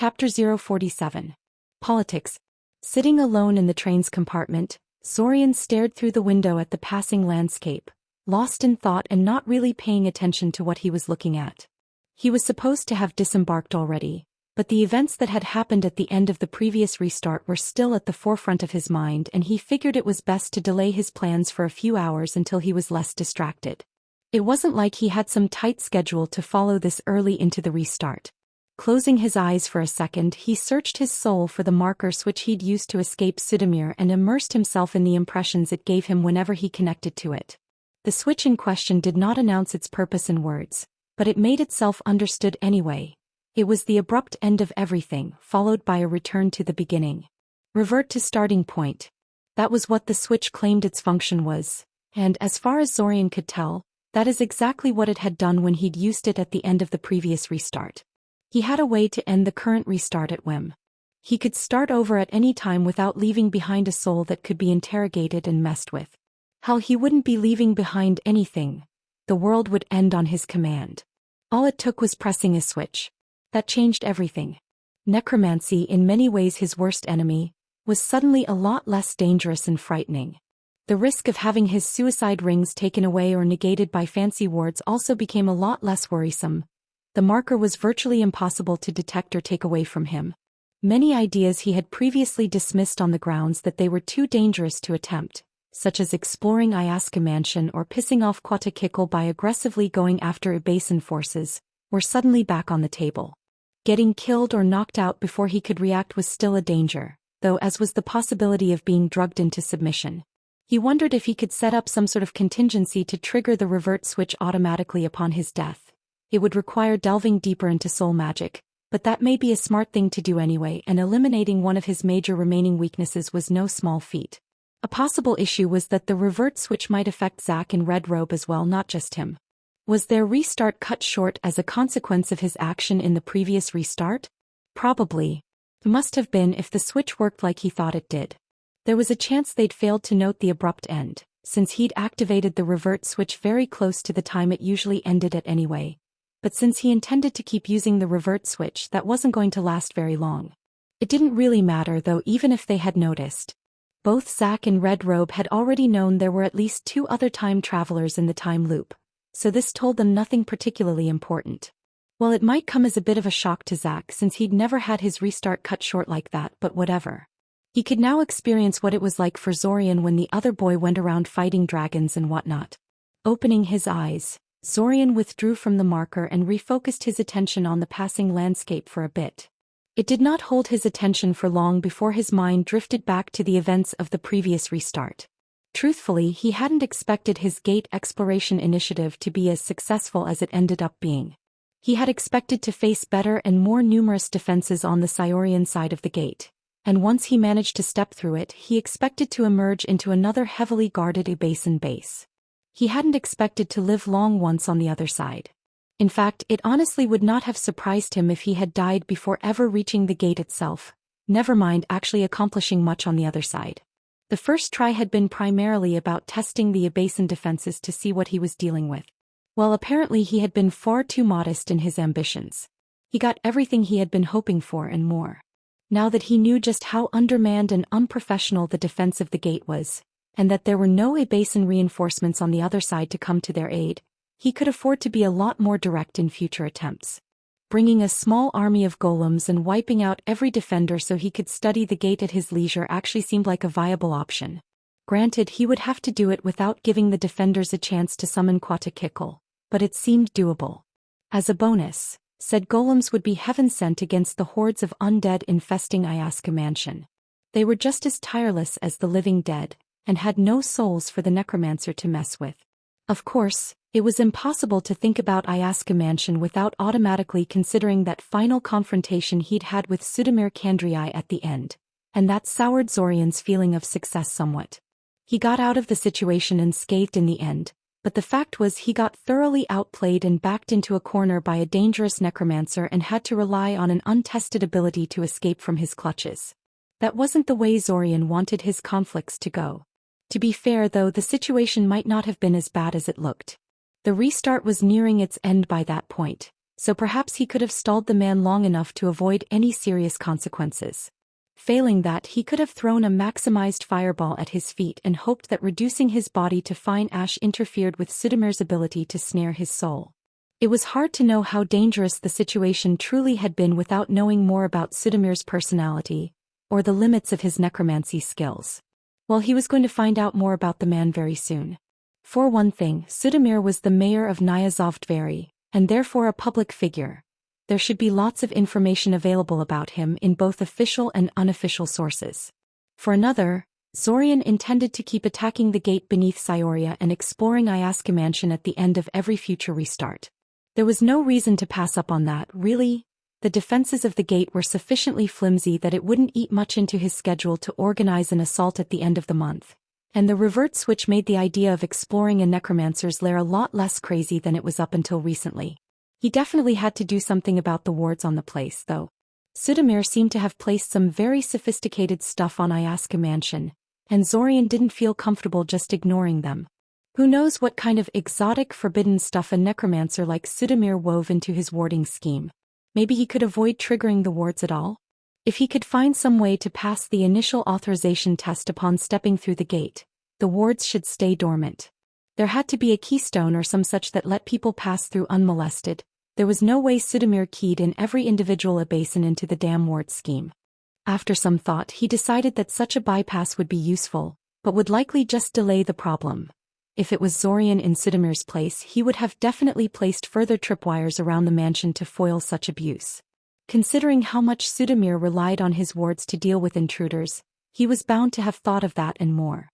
Chapter 047. Politics. Sitting alone in the train's compartment, Zorian stared through the window at the passing landscape, lost in thought and not really paying attention to what he was looking at. He was supposed to have disembarked already, but the events that had happened at the end of the previous restart were still at the forefront of his mind, and he figured it was best to delay his plans for a few hours until he was less distracted. It wasn't like he had some tight schedule to follow this early into the restart. Closing his eyes for a second, he searched his soul for the marker switch he'd used to escape Sudamir and immersed himself in the impressions it gave him whenever he connected to it. The switch in question did not announce its purpose in words, but it made itself understood anyway. It was the abrupt end of everything, followed by a return to the beginning. Revert to starting point. That was what the switch claimed its function was, and as far as Zorian could tell, that is exactly what it had done when he'd used it at the end of the previous restart. He had a way to end the current restart at whim. He could start over at any time without leaving behind a soul that could be interrogated and messed with. Hell, he wouldn't be leaving behind anything. The world would end on his command. All it took was pressing a switch. That changed everything. Necromancy, in many ways his worst enemy, was suddenly a lot less dangerous and frightening. The risk of having his suicide rings taken away or negated by fancy wards also became a lot less worrisome. The marker was virtually impossible to detect or take away from him. Many ideas he had previously dismissed on the grounds that they were too dangerous to attempt, such as exploring Ayaska Mansion or pissing off Quatakikal by aggressively going after Ibasan forces, were suddenly back on the table. Getting killed or knocked out before he could react was still a danger, though, as was the possibility of being drugged into submission. He wondered if he could set up some sort of contingency to trigger the revert switch automatically upon his death. It would require delving deeper into soul magic, but that may be a smart thing to do anyway, and eliminating one of his major remaining weaknesses was no small feat. A possible issue was that the revert switch might affect Zack in Red Robe as well, not just him. Was their restart cut short as a consequence of his action in the previous restart? Probably. It must have been if the switch worked like he thought it did. There was a chance they'd failed to note the abrupt end, since he'd activated the revert switch very close to the time it usually ended at anyway. But since he intended to keep using the revert switch, that wasn't going to last very long. It didn't really matter though, even if they had noticed. Both Zack and Red Robe had already known there were at least 2 other time travelers in the time loop, so this told them nothing particularly important. Well, it might come as a bit of a shock to Zack since he'd never had his restart cut short like that, but whatever. He could now experience what it was like for Zorian when the other boy went around fighting dragons and whatnot. Opening his eyes, Zorian withdrew from the marker and refocused his attention on the passing landscape for a bit. It did not hold his attention for long before his mind drifted back to the events of the previous restart. Truthfully, he hadn't expected his gate exploration initiative to be as successful as it ended up being. He had expected to face better and more numerous defenses on the Sciorian side of the gate, and once he managed to step through it, he expected to emerge into another heavily guarded Ibasan base. He hadn't expected to live long once on the other side. In fact, it honestly would not have surprised him if he had died before ever reaching the gate itself, never mind actually accomplishing much on the other side. The first try had been primarily about testing the Ibasan defenses to see what he was dealing with. Well, apparently he had been far too modest in his ambitions. He got everything he had been hoping for and more. Now that he knew just how undermanned and unprofessional the defense of the gate was, and that there were no Ibasan reinforcements on the other side to come to their aid, he could afford to be a lot more direct in future attempts. Bringing a small army of golems and wiping out every defender so he could study the gate at his leisure actually seemed like a viable option. Granted, he would have to do it without giving the defenders a chance to summon Quatakikal, but it seemed doable. As a bonus, said golems would be heaven sent against the hordes of undead infesting Ayaska Mansion. They were just as tireless as the living dead, and had no souls for the necromancer to mess with. Of course, it was impossible to think about Ayaska Mansion without automatically considering that final confrontation he'd had with Sudamir Kandrii at the end, and that soured Zorian's feeling of success somewhat. He got out of the situation unscathed in the end, but the fact was he got thoroughly outplayed and backed into a corner by a dangerous necromancer and had to rely on an untested ability to escape from his clutches. That wasn't the way Zorian wanted his conflicts to go. To be fair though, the situation might not have been as bad as it looked. The restart was nearing its end by that point, so perhaps he could have stalled the man long enough to avoid any serious consequences. Failing that, he could have thrown a maximized fireball at his feet and hoped that reducing his body to fine ash interfered with Sudamir's ability to snare his soul. It was hard to know how dangerous the situation truly had been without knowing more about Sudamir's personality, or the limits of his necromancy skills. Well, he was going to find out more about the man very soon. For one thing, Sudamir was the mayor of Nyazovdvary, and therefore a public figure. There should be lots of information available about him in both official and unofficial sources. For another, Zorian intended to keep attacking the gate beneath Cyoria and exploring Ayaska Mansion at the end of every future restart. There was no reason to pass up on that, really. The defenses of the gate were sufficiently flimsy that it wouldn't eat much into his schedule to organize an assault at the end of the month. And the revert switch made the idea of exploring a necromancer's lair a lot less crazy than it was up until recently. He definitely had to do something about the wards on the place, though. Sudamir seemed to have placed some very sophisticated stuff on Ayaska Mansion, and Zorian didn't feel comfortable just ignoring them. Who knows what kind of exotic forbidden stuff a necromancer like Sudamir wove into his warding scheme. Maybe he could avoid triggering the wards at all? If he could find some way to pass the initial authorization test upon stepping through the gate, the wards should stay dormant. There had to be a keystone or some such that let people pass through unmolested. There was no way Sudamir keyed in every individual abasin into the damn ward scheme. After some thought, he decided that such a bypass would be useful, but would likely just delay the problem. If it was Zorian in Sudamir's place, he would have definitely placed further tripwires around the mansion to foil such abuse. Considering how much Sudamir relied on his wards to deal with intruders, he was bound to have thought of that and more.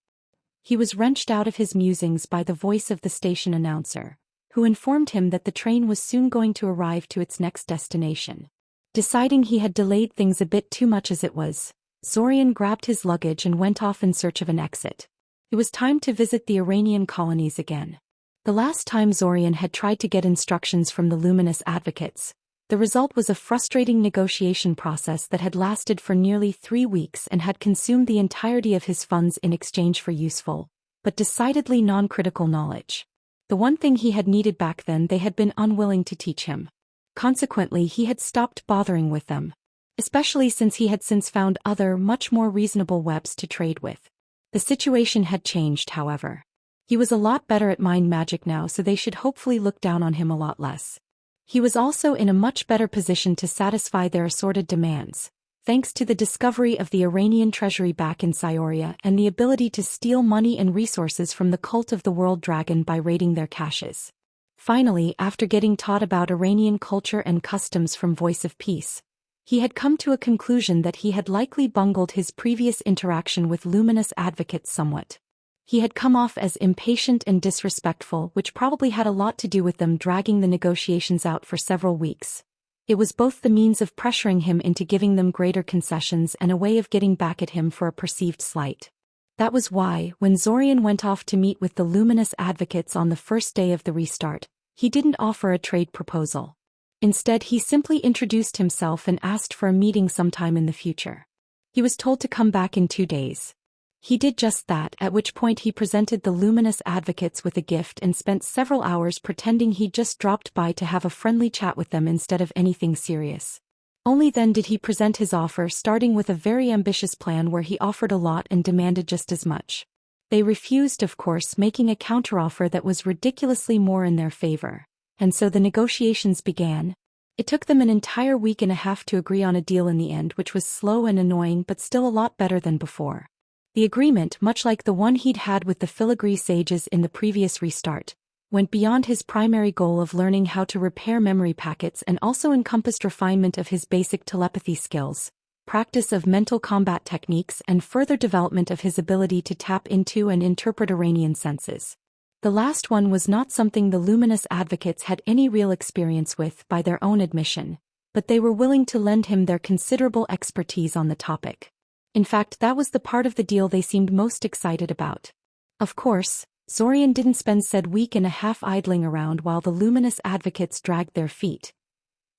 He was wrenched out of his musings by the voice of the station announcer, who informed him that the train was soon going to arrive to its next destination. Deciding he had delayed things a bit too much as it was, Zorian grabbed his luggage and went off in search of an exit. It was time to visit the Iranian colonies again. The last time Zorian had tried to get instructions from the Luminous Advocates, the result was a frustrating negotiation process that had lasted for nearly 3 weeks and had consumed the entirety of his funds in exchange for useful, but decidedly non-critical knowledge. The one thing he had needed back then they had been unwilling to teach him. Consequently, he had stopped bothering with them, especially since he had since found other, much more reasonable webs to trade with. The situation had changed, however. He was a lot better at mind magic now, so they should hopefully look down on him a lot less. He was also in a much better position to satisfy their assorted demands, thanks to the discovery of the Iranian treasury back in Cyoria and the ability to steal money and resources from the cult of the World Dragon by raiding their caches. Finally, after getting taught about Iranian culture and customs from Voice of Peace, he had come to a conclusion that he had likely bungled his previous interaction with Luminous Advocates somewhat. He had come off as impatient and disrespectful, which probably had a lot to do with them dragging the negotiations out for several weeks. It was both the means of pressuring him into giving them greater concessions and a way of getting back at him for a perceived slight. That was why, when Zorian went off to meet with the Luminous Advocates on the first day of the restart, he didn't offer a trade proposal. Instead, he simply introduced himself and asked for a meeting sometime in the future. He was told to come back in 2 days. He did just that, at which point he presented the Luminous Advocates with a gift and spent several hours pretending he'd just dropped by to have a friendly chat with them instead of anything serious. Only then did he present his offer, starting with a very ambitious plan where he offered a lot and demanded just as much. They refused, of course, making a counteroffer that was ridiculously more in their favor, and so the negotiations began. It took them an entire week and a half to agree on a deal in the end, which was slow and annoying but still a lot better than before. The agreement, much like the one he'd had with the Filigree sages in the previous restart, went beyond his primary goal of learning how to repair memory packets and also encompassed refinement of his basic telepathy skills, practice of mental combat techniques, and further development of his ability to tap into and interpret Iranian senses. The last one was not something the Luminous Advocates had any real experience with by their own admission, but they were willing to lend him their considerable expertise on the topic. In fact, that was the part of the deal they seemed most excited about. Of course, Zorian didn't spend said week and a half idling around while the Luminous Advocates dragged their feet.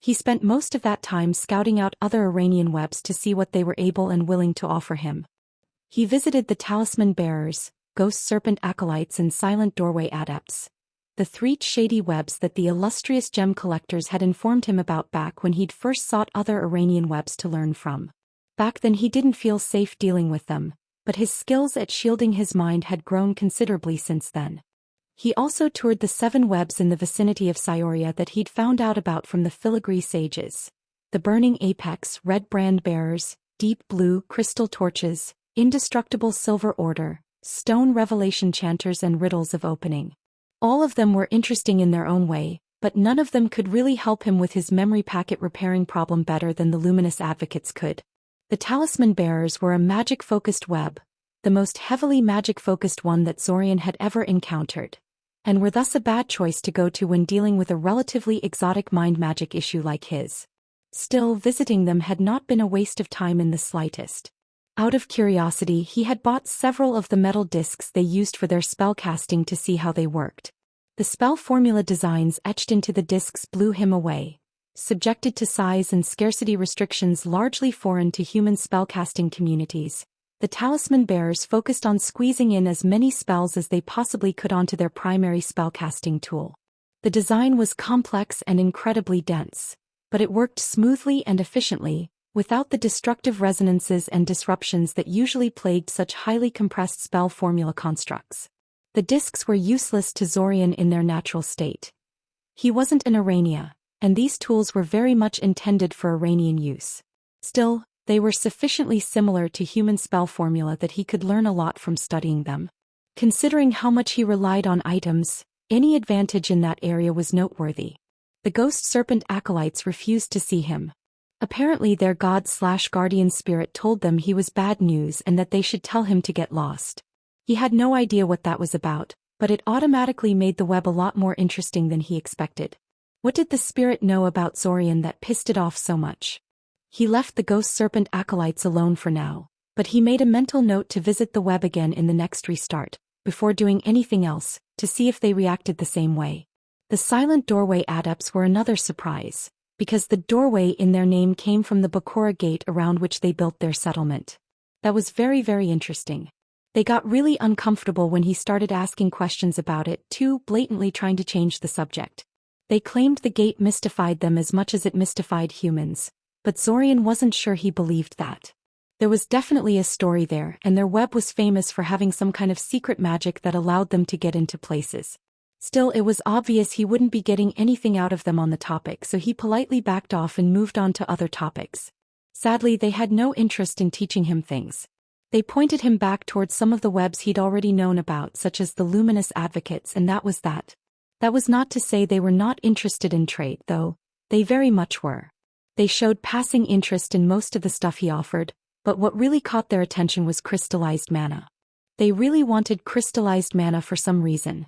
He spent most of that time scouting out other Iranian webs to see what they were able and willing to offer him. He visited the Talisman Bearers, Ghost Serpent Acolytes and Silent Doorway Adepts. the three shady webs that the illustrious gem collectors had informed him about back when he'd first sought other Iranian webs to learn from. Back then he didn't feel safe dealing with them, but his skills at shielding his mind had grown considerably since then. He also toured the 7 webs in the vicinity of Cyoria that he'd found out about from the filigree sages. The burning apex, red brand bearers, deep blue crystal torches, indestructible silver order, stone revelation chanters and riddles of opening. All of them were interesting in their own way, but none of them could really help him with his memory packet repairing problem better than the luminous advocates could. The talisman bearers were a magic-focused web, the most heavily magic-focused one that Zorian had ever encountered, and were thus a bad choice to go to when dealing with a relatively exotic mind magic issue like his. Still, visiting them had not been a waste of time in the slightest. Out of curiosity, he had bought several of the metal discs they used for their spellcasting to see how they worked. The spell formula designs etched into the discs blew him away. Subjected to size and scarcity restrictions largely foreign to human spellcasting communities, the talisman bearers focused on squeezing in as many spells as they possibly could onto their primary spellcasting tool. The design was complex and incredibly dense, but it worked smoothly and efficiently, without the destructive resonances and disruptions that usually plagued such highly compressed spell formula constructs. The discs were useless to Zorian in their natural state. He wasn't an Irania, and these tools were very much intended for Iranian use. Still, they were sufficiently similar to human spell formula that he could learn a lot from studying them. Considering how much he relied on items, any advantage in that area was noteworthy. The ghost serpent acolytes refused to see him. Apparently their god/guardian spirit told them he was bad news and that they should tell him to get lost. He had no idea what that was about, but it automatically made the web a lot more interesting than he expected. What did the spirit know about Zorian that pissed it off so much? He left the ghost serpent acolytes alone for now, but he made a mental note to visit the web again in the next restart, before doing anything else, to see if they reacted the same way. The silent doorway adepts were another surprise, because the doorway in their name came from the Bakura gate around which they built their settlement. That was very, very interesting. They got really uncomfortable when he started asking questions about it too, blatantly trying to change the subject. They claimed the gate mystified them as much as it mystified humans, but Zorian wasn't sure he believed that. There was definitely a story there, and their web was famous for having some kind of secret magic that allowed them to get into places. Still, it was obvious he wouldn't be getting anything out of them on the topic, so he politely backed off and moved on to other topics. Sadly, they had no interest in teaching him things. They pointed him back towards some of the webs he'd already known about, such as the luminous advocates, and that was that. That was not to say they were not interested in trade, though. They very much were. They showed passing interest in most of the stuff he offered, but what really caught their attention was crystallized mana. They really wanted crystallized mana for some reason.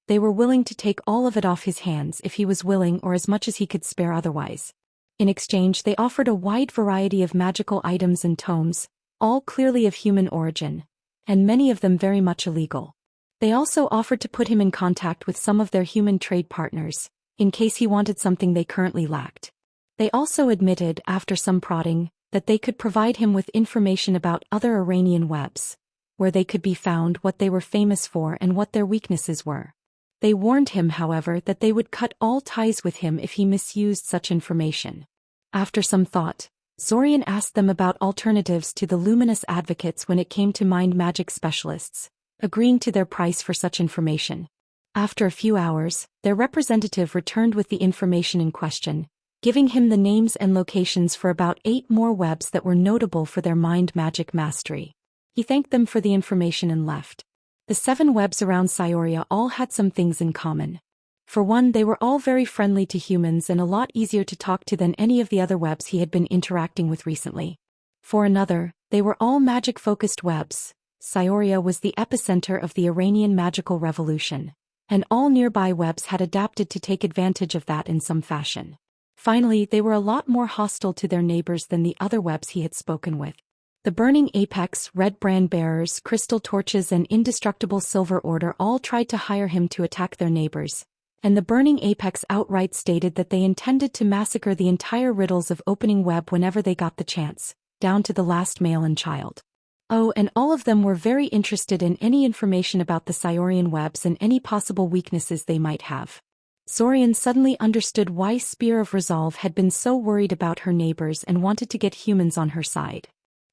They were willing to take all of it off his hands if he was willing, or as much as he could spare otherwise. In exchange, they offered a wide variety of magical items and tomes, all clearly of human origin, and many of them very much illegal. They also offered to put him in contact with some of their human trade partners, in case he wanted something they currently lacked. They also admitted, after some prodding, that they could provide him with information about other Iranian webs, where they could be found, what they were famous for, and what their weaknesses were. They warned him, however, that they would cut all ties with him if he misused such information. After some thought, Zorian asked them about alternatives to the luminous advocates when it came to mind magic specialists, agreeing to their price for such information. After a few hours, their representative returned with the information in question, giving him the names and locations for about 8 more webs that were notable for their mind magic mastery. He thanked them for the information and left. The 7 webs around Cyoria all had some things in common. For one, they were all very friendly to humans and a lot easier to talk to than any of the other webs he had been interacting with recently. For another, they were all magic-focused webs. Cyoria was the epicenter of the Iranian magical revolution, and all nearby webs had adapted to take advantage of that in some fashion. Finally, they were a lot more hostile to their neighbors than the other webs he had spoken with. The burning apex, red brand bearers, crystal torches and indestructible silver order all tried to hire him to attack their neighbors, and the burning apex outright stated that they intended to massacre the entire riddles of opening web whenever they got the chance, down to the last male and child. Oh, and all of them were very interested in any information about the Saurian webs and any possible weaknesses they might have. Saurian suddenly understood why Spear of Resolve had been so worried about her neighbors and wanted to get humans on her side.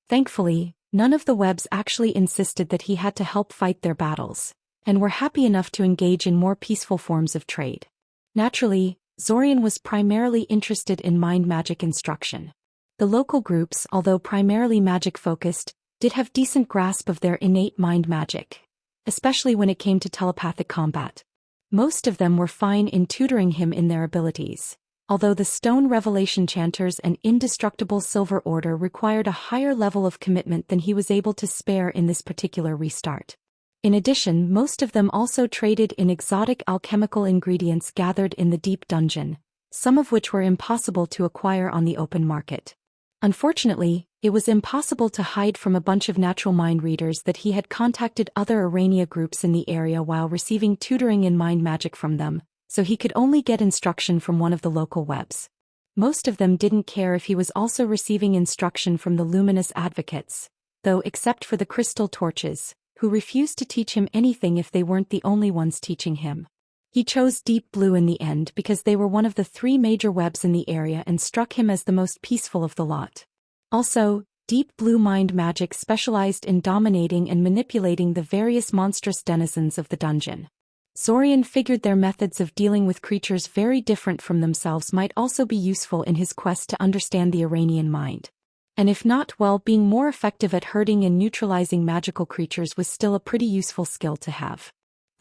Thankfully, none of the webs actually insisted that he had to help fight their battles, and were happy enough to engage in more peaceful forms of trade. Naturally, Saurian was primarily interested in mind magic instruction. The local groups, although primarily magic-focused, did have decent grasp of their innate mind magic, especially when it came to telepathic combat. Most of them were fine in tutoring him in their abilities, although the Stone Revelation Chanters and Indestructible Silver Order required a higher level of commitment than he was able to spare in this particular restart. In addition, most of them also traded in exotic alchemical ingredients gathered in the Deep Dungeon, some of which were impossible to acquire on the open market. Unfortunately, it was impossible to hide from a bunch of natural mind readers that he had contacted other Arania groups in the area while receiving tutoring in mind magic from them, so he could only get instruction from one of the local webs. Most of them didn't care if he was also receiving instruction from the Luminous Advocates, though except for the Crystal Torches, who refused to teach him anything if they weren't the only ones teaching him. He chose Deep Blue in the end because they were one of the 3 major webs in the area and struck him as the most peaceful of the lot. Also, Deep Blue mind magic specialized in dominating and manipulating the various monstrous denizens of the dungeon. Saurian figured their methods of dealing with creatures very different from themselves might also be useful in his quest to understand the Iranian mind. And if not, well, being more effective at hurting and neutralizing magical creatures was still a pretty useful skill to have.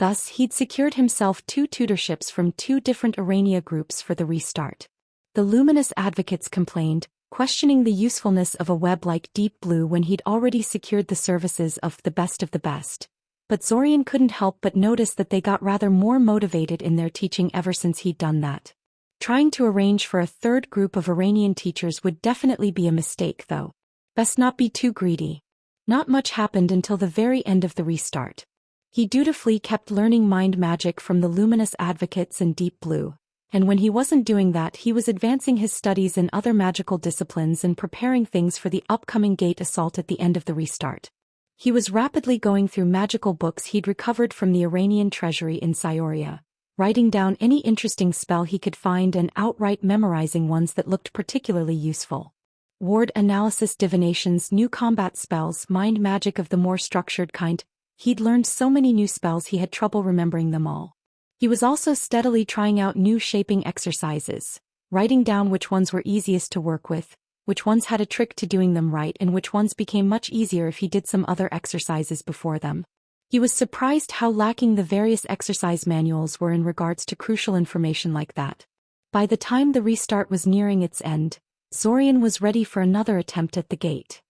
Thus, he'd secured himself 2 tutorships from 2 different Arania groups for the restart. The Luminous Advocates complained, questioning the usefulness of a web like Deep Blue when he'd already secured the services of the best. But Saurian couldn't help but notice that they got rather more motivated in their teaching ever since he'd done that. Trying to arrange for a 3rd group of Iranian teachers would definitely be a mistake, though. Best not be too greedy. Not much happened until the very end of the restart. He dutifully kept learning mind magic from the Luminous Advocates and Deep Blue, and when he wasn't doing that, he was advancing his studies in other magical disciplines and preparing things for the upcoming gate assault at the end of the restart. He was rapidly going through magical books he'd recovered from the Iranian treasury in Syoria, writing down any interesting spell he could find and outright memorizing ones that looked particularly useful. Ward analysis, divinations, new combat spells, mind magic of the more structured kind. He'd learned so many new spells he had trouble remembering them all. He was also steadily trying out new shaping exercises, writing down which ones were easiest to work with, which ones had a trick to doing them right, and which ones became much easier if he did some other exercises before them. He was surprised how lacking the various exercise manuals were in regards to crucial information like that. By the time the restart was nearing its end, Saurian was ready for another attempt at the gate.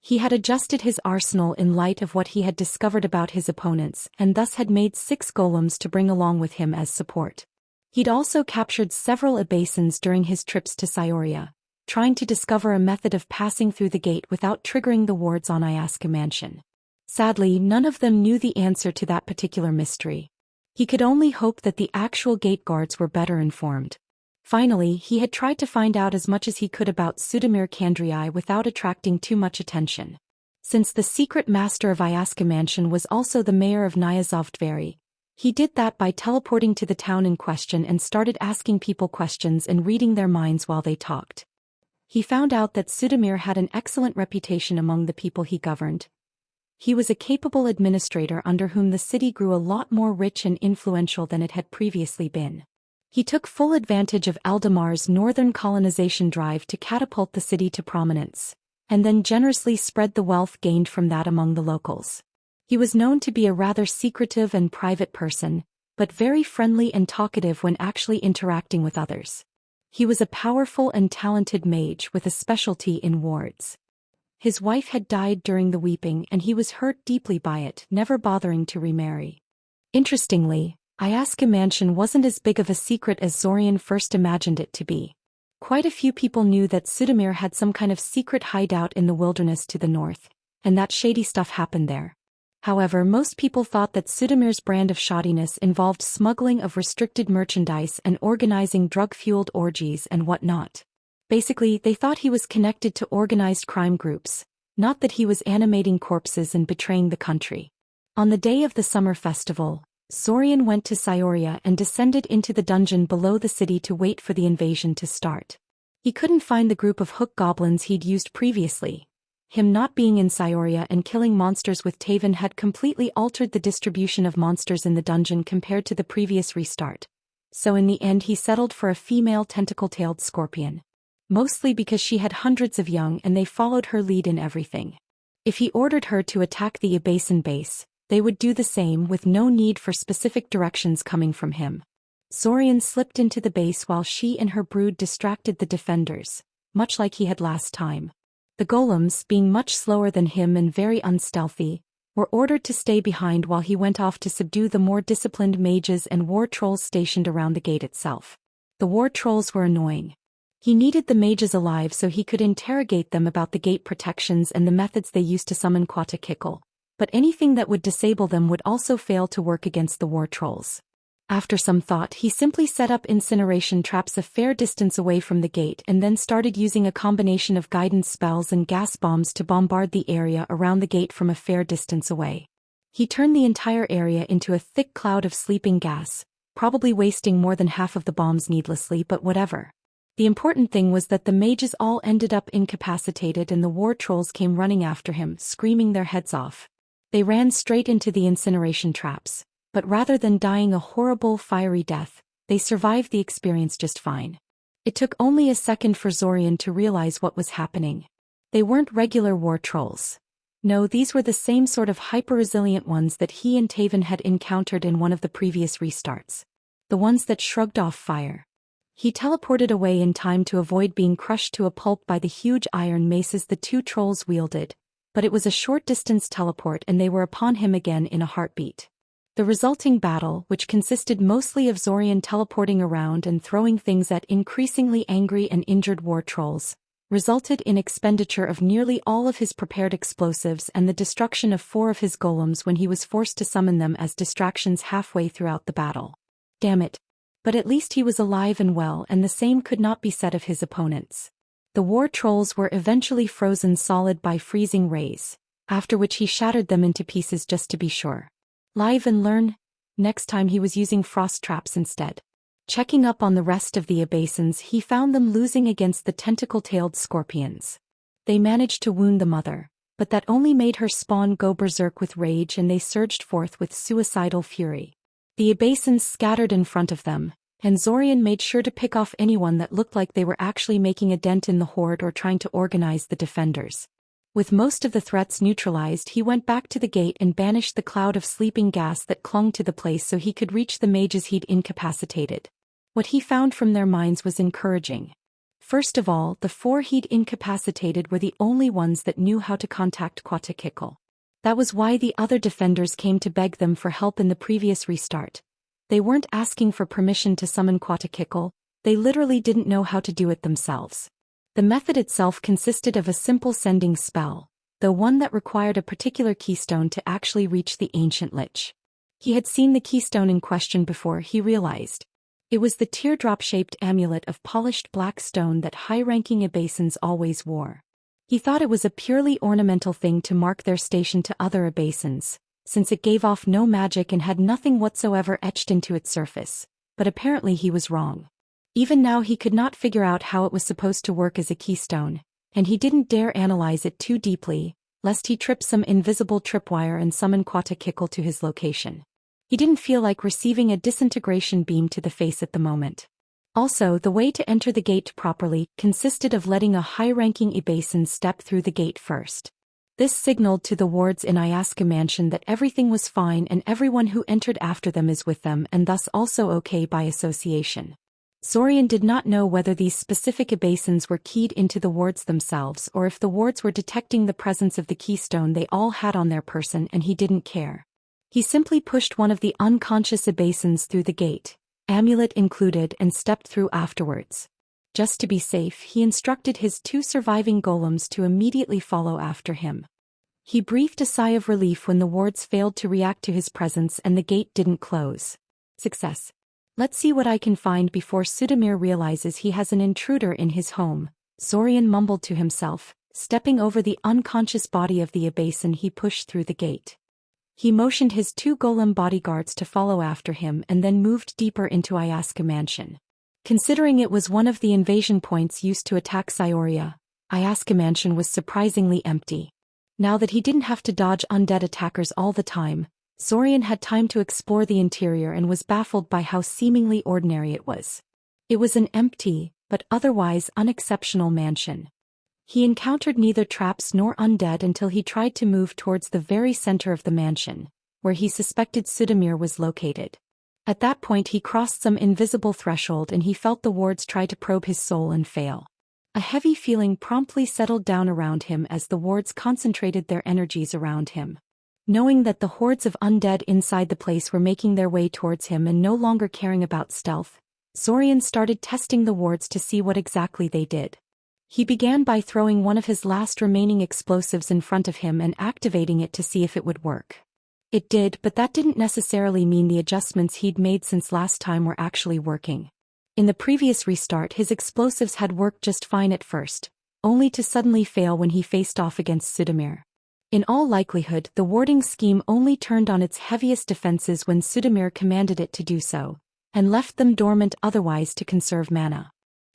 He had adjusted his arsenal in light of what he had discovered about his opponents and thus had made 6 golems to bring along with him as support. He'd also captured several Abasins during his trips to Syoria, trying to discover a method of passing through the gate without triggering the wards on Iasca Mansion. Sadly, none of them knew the answer to that particular mystery. He could only hope that the actual gate guards were better informed. Finally, he had tried to find out as much as he could about Sudamir Kandrii without attracting too much attention. Since the secret master of Iasca Mansion was also the mayor of Nyazovdveri, he did that by teleporting to the town in question and started asking people questions and reading their minds while they talked. He found out that Sudamir had an excellent reputation among the people he governed. He was a capable administrator under whom the city grew a lot more rich and influential than it had previously been. He took full advantage of Aldamar's northern colonization drive to catapult the city to prominence, and then generously spread the wealth gained from that among the locals. He was known to be a rather secretive and private person, but very friendly and talkative when actually interacting with others. He was a powerful and talented mage with a specialty in wards. His wife had died during the weeping and he was hurt deeply by it, never bothering to remarry. Interestingly, Iasca Mansion wasn't as big of a secret as Saurian first imagined it to be. Quite a few people knew that Sudamir had some kind of secret hideout in the wilderness to the north, and that shady stuff happened there. However, most people thought that Sudamir's brand of shoddiness involved smuggling of restricted merchandise and organizing drug-fueled orgies and whatnot. Basically, they thought he was connected to organized crime groups, not that he was animating corpses and betraying the country. On the day of the summer festival, Saurian went to Cyoria and descended into the dungeon below the city to wait for the invasion to start. He couldn't find the group of hook goblins he'd used previously. Him not being in Cyoria and killing monsters with Taven had completely altered the distribution of monsters in the dungeon compared to the previous restart. So in the end he settled for a female tentacle-tailed scorpion. Mostly because she had hundreds of young and they followed her lead in everything. If he ordered her to attack the Abason base, they would do the same with no need for specific directions coming from him. Saurian slipped into the base while she and her brood distracted the defenders, much like he had last time. The golems, being much slower than him and very unstealthy, were ordered to stay behind while he went off to subdue the more disciplined mages and war trolls stationed around the gate itself. The war trolls were annoying. He needed the mages alive so he could interrogate them about the gate protections and the methods they used to summon Quatakikal, but anything that would disable them would also fail to work against the war trolls. After some thought, he simply set up incineration traps a fair distance away from the gate and then started using a combination of guidance spells and gas bombs to bombard the area around the gate from a fair distance away. He turned the entire area into a thick cloud of sleeping gas, probably wasting more than half of the bombs needlessly, but whatever. The important thing was that the mages all ended up incapacitated and the war trolls came running after him, screaming their heads off. They ran straight into the incineration traps, but rather than dying a horrible fiery death, they survived the experience just fine. It took only a second for Saurian to realize what was happening. They weren't regular war trolls. No, these were the same sort of hyper-resilient ones that he and Taven had encountered in one of the previous restarts. The ones that shrugged off fire. He teleported away in time to avoid being crushed to a pulp by the huge iron maces the two trolls wielded, but it was a short-distance teleport and they were upon him again in a heartbeat. The resulting battle, which consisted mostly of Saurian teleporting around and throwing things at increasingly angry and injured war trolls, resulted in expenditure of nearly all of his prepared explosives and the destruction of 4 of his golems when he was forced to summon them as distractions halfway throughout the battle. Damn it. But at least he was alive and well, and the same could not be said of his opponents. The war trolls were eventually frozen solid by freezing rays, after which he shattered them into pieces just to be sure. Live and learn? Next time he was using frost traps instead. Checking up on the rest of the Abasons, he found them losing against the tentacle-tailed scorpions. They managed to wound the mother, but that only made her spawn go berserk with rage and they surged forth with suicidal fury. The Abasons scattered in front of them, and Saurian made sure to pick off anyone that looked like they were actually making a dent in the horde or trying to organize the defenders. With most of the threats neutralized, he went back to the gate and banished the cloud of sleeping gas that clung to the place so he could reach the mages he'd incapacitated. What he found from their minds was encouraging. First of all, the 4 he'd incapacitated were the only ones that knew how to contact Quatakikal. That was why the other defenders came to beg them for help in the previous restart. They weren't asking for permission to summon Quatakikal, they literally didn't know how to do it themselves. The method itself consisted of a simple sending spell, though one that required a particular keystone to actually reach the ancient lich. He had seen the keystone in question before, he realized. It was the teardrop-shaped amulet of polished black stone that high-ranking Abasons always wore. He thought it was a purely ornamental thing to mark their station to other Abasons, since it gave off no magic and had nothing whatsoever etched into its surface, but apparently he was wrong. Even now he could not figure out how it was supposed to work as a keystone, and he didn't dare analyze it too deeply, lest he trip some invisible tripwire and summon Quatakikal to his location. He didn't feel like receiving a disintegration beam to the face at the moment. Also, the way to enter the gate properly consisted of letting a high-ranking Abason step through the gate first. This signaled to the wards in Ayaska Mansion that everything was fine and everyone who entered after them is with them and thus also okay by association. Saurian did not know whether these specific Abasons were keyed into the wards themselves or if the wards were detecting the presence of the keystone they all had on their person, and he didn't care. He simply pushed one of the unconscious Abasons through the gate, amulet included, and stepped through afterwards. Just to be safe, he instructed his 2 surviving golems to immediately follow after him. He breathed a sigh of relief when the wards failed to react to his presence and the gate didn't close. Success. Let's see what I can find before Sudamir realizes he has an intruder in his home, Saurian mumbled to himself, Stepping over the unconscious body of the Abasin, he pushed through the gate. He motioned his 2 golem bodyguards to follow after him and then moved deeper into Ayaska Mansion. Considering it was one of the invasion points used to attack Cyoria, Ayaska Mansion was surprisingly empty. Now that he didn't have to dodge undead attackers all the time, Zorian had time to explore the interior and was baffled by how seemingly ordinary it was. It was an empty, but otherwise unexceptional mansion. He encountered neither traps nor undead until he tried to move towards the very center of the mansion, where he suspected Sudamir was located. At that point he crossed some invisible threshold and he felt the wards try to probe his soul and fail. A heavy feeling promptly settled down around him as the wards concentrated their energies around him. Knowing that the hordes of undead inside the place were making their way towards him and no longer caring about stealth, Zorian started testing the wards to see what exactly they did. He began by throwing one of his last remaining explosives in front of him and activating it to see if it would work. It did, but that didn't necessarily mean the adjustments he'd made since last time were actually working. In the previous restart, his explosives had worked just fine at first, only to suddenly fail when he faced off against Sudamir. In all likelihood, the warding scheme only turned on its heaviest defenses when Sudamir commanded it to do so, and left them dormant otherwise to conserve mana.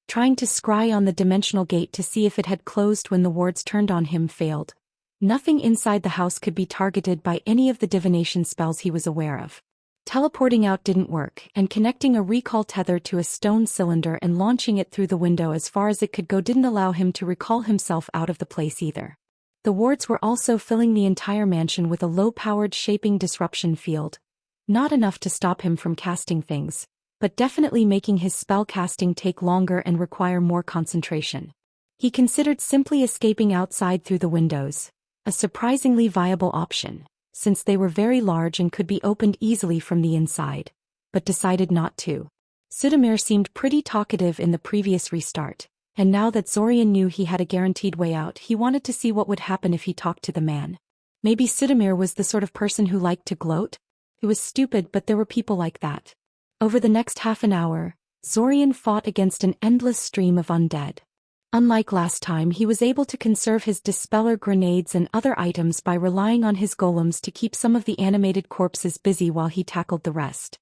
Trying to scry on the dimensional gate to see if it had closed when the wards turned on him failed. Nothing inside the house could be targeted by any of the divination spells he was aware of. Teleporting out didn't work, and connecting a recall tether to a stone cylinder and launching it through the window as far as it could go didn't allow him to recall himself out of the place either. The wards were also filling the entire mansion with a low-powered shaping disruption field. Not enough to stop him from casting things, but definitely making his spell casting take longer and require more concentration. He considered simply escaping outside through the windows, a surprisingly viable option, since they were very large and could be opened easily from the inside, but decided not to. Sudamir seemed pretty talkative in the previous restart, and now that Zorian knew he had a guaranteed way out, he wanted to see what would happen if he talked to the man. Maybe Sudamir was the sort of person who liked to gloat? It was stupid, but there were people like that. Over the next half an hour, Zorian fought against an endless stream of undead. Unlike last time, he was able to conserve his dispeller grenades and other items by relying on his golems to keep some of the animated corpses busy while he tackled the rest.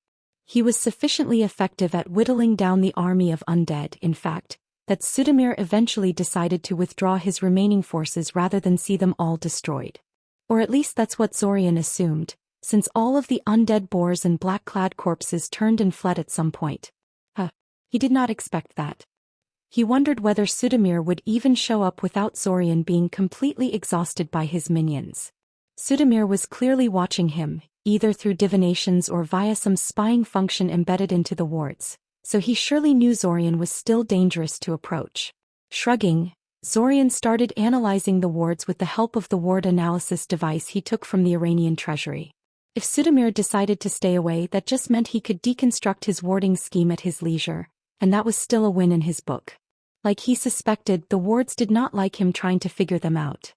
He was sufficiently effective at whittling down the army of undead, in fact, that Sudamir eventually decided to withdraw his remaining forces rather than see them all destroyed. Or at least that's what Zorian assumed, since all of the undead boars and black-clad corpses turned and fled at some point. He did not expect that. He wondered whether Sudamir would even show up without Zorian being completely exhausted by his minions. Sudamir was clearly watching him, either through divinations or via some spying function embedded into the wards, so he surely knew Zorian was still dangerous to approach. Shrugging, Zorian started analyzing the wards with the help of the ward analysis device he took from the Iranian treasury. If Sudamir decided to stay away, that just meant he could deconstruct his warding scheme at his leisure, and that was still a win in his book. Like he suspected, the wards did not like him trying to figure them out.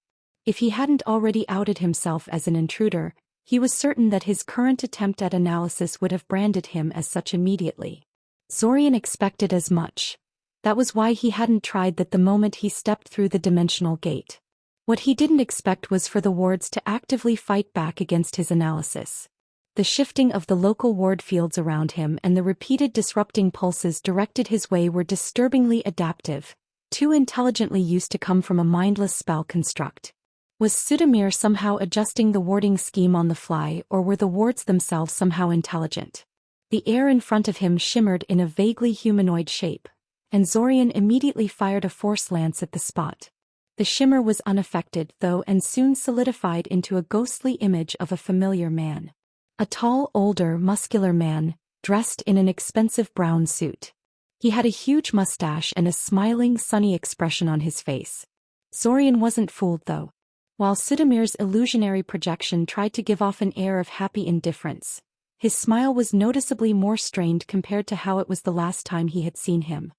If he hadn't already outed himself as an intruder, he was certain that his current attempt at analysis would have branded him as such immediately. Zorian expected as much. That was why he hadn't tried that the moment he stepped through the dimensional gate. What he didn't expect was for the wards to actively fight back against his analysis. The shifting of the local ward fields around him and the repeated disrupting pulses directed his way were disturbingly adaptive, too intelligently used to come from a mindless spell construct. Was Sudamir somehow adjusting the warding scheme on the fly, or were the wards themselves somehow intelligent? The air in front of him shimmered in a vaguely humanoid shape, and Zorian immediately fired a force lance at the spot. The shimmer was unaffected, though, and soon solidified into a ghostly image of a familiar man. A tall, older, muscular man, dressed in an expensive brown suit. He had a huge mustache and a smiling, sunny expression on his face. Zorian wasn't fooled, though. While Sudamir's illusionary projection tried to give off an air of happy indifference, his smile was noticeably more strained compared to how it was the last time he had seen him.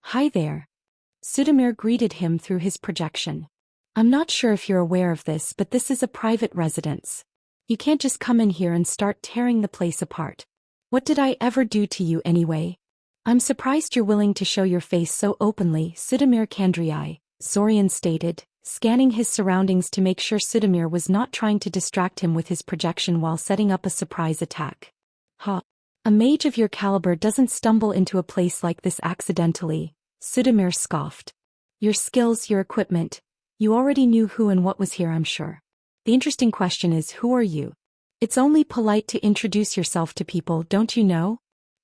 "Hi there." Sudamir greeted him through his projection. "I'm not sure if you're aware of this, but this is a private residence. You can't just come in here and start tearing the place apart. What did I ever do to you anyway? I'm surprised you're willing to show your face so openly, Sudamir Kandriai," Zorian stated, scanning his surroundings to make sure Sudamir was not trying to distract him with his projection while setting up a surprise attack. Ha! A mage of your caliber doesn't stumble into a place like this accidentally, Sudamir scoffed. Your skills, your equipment, you already knew who and what was here, I'm sure. The interesting question is, who are you? It's only polite to introduce yourself to people, don't you know?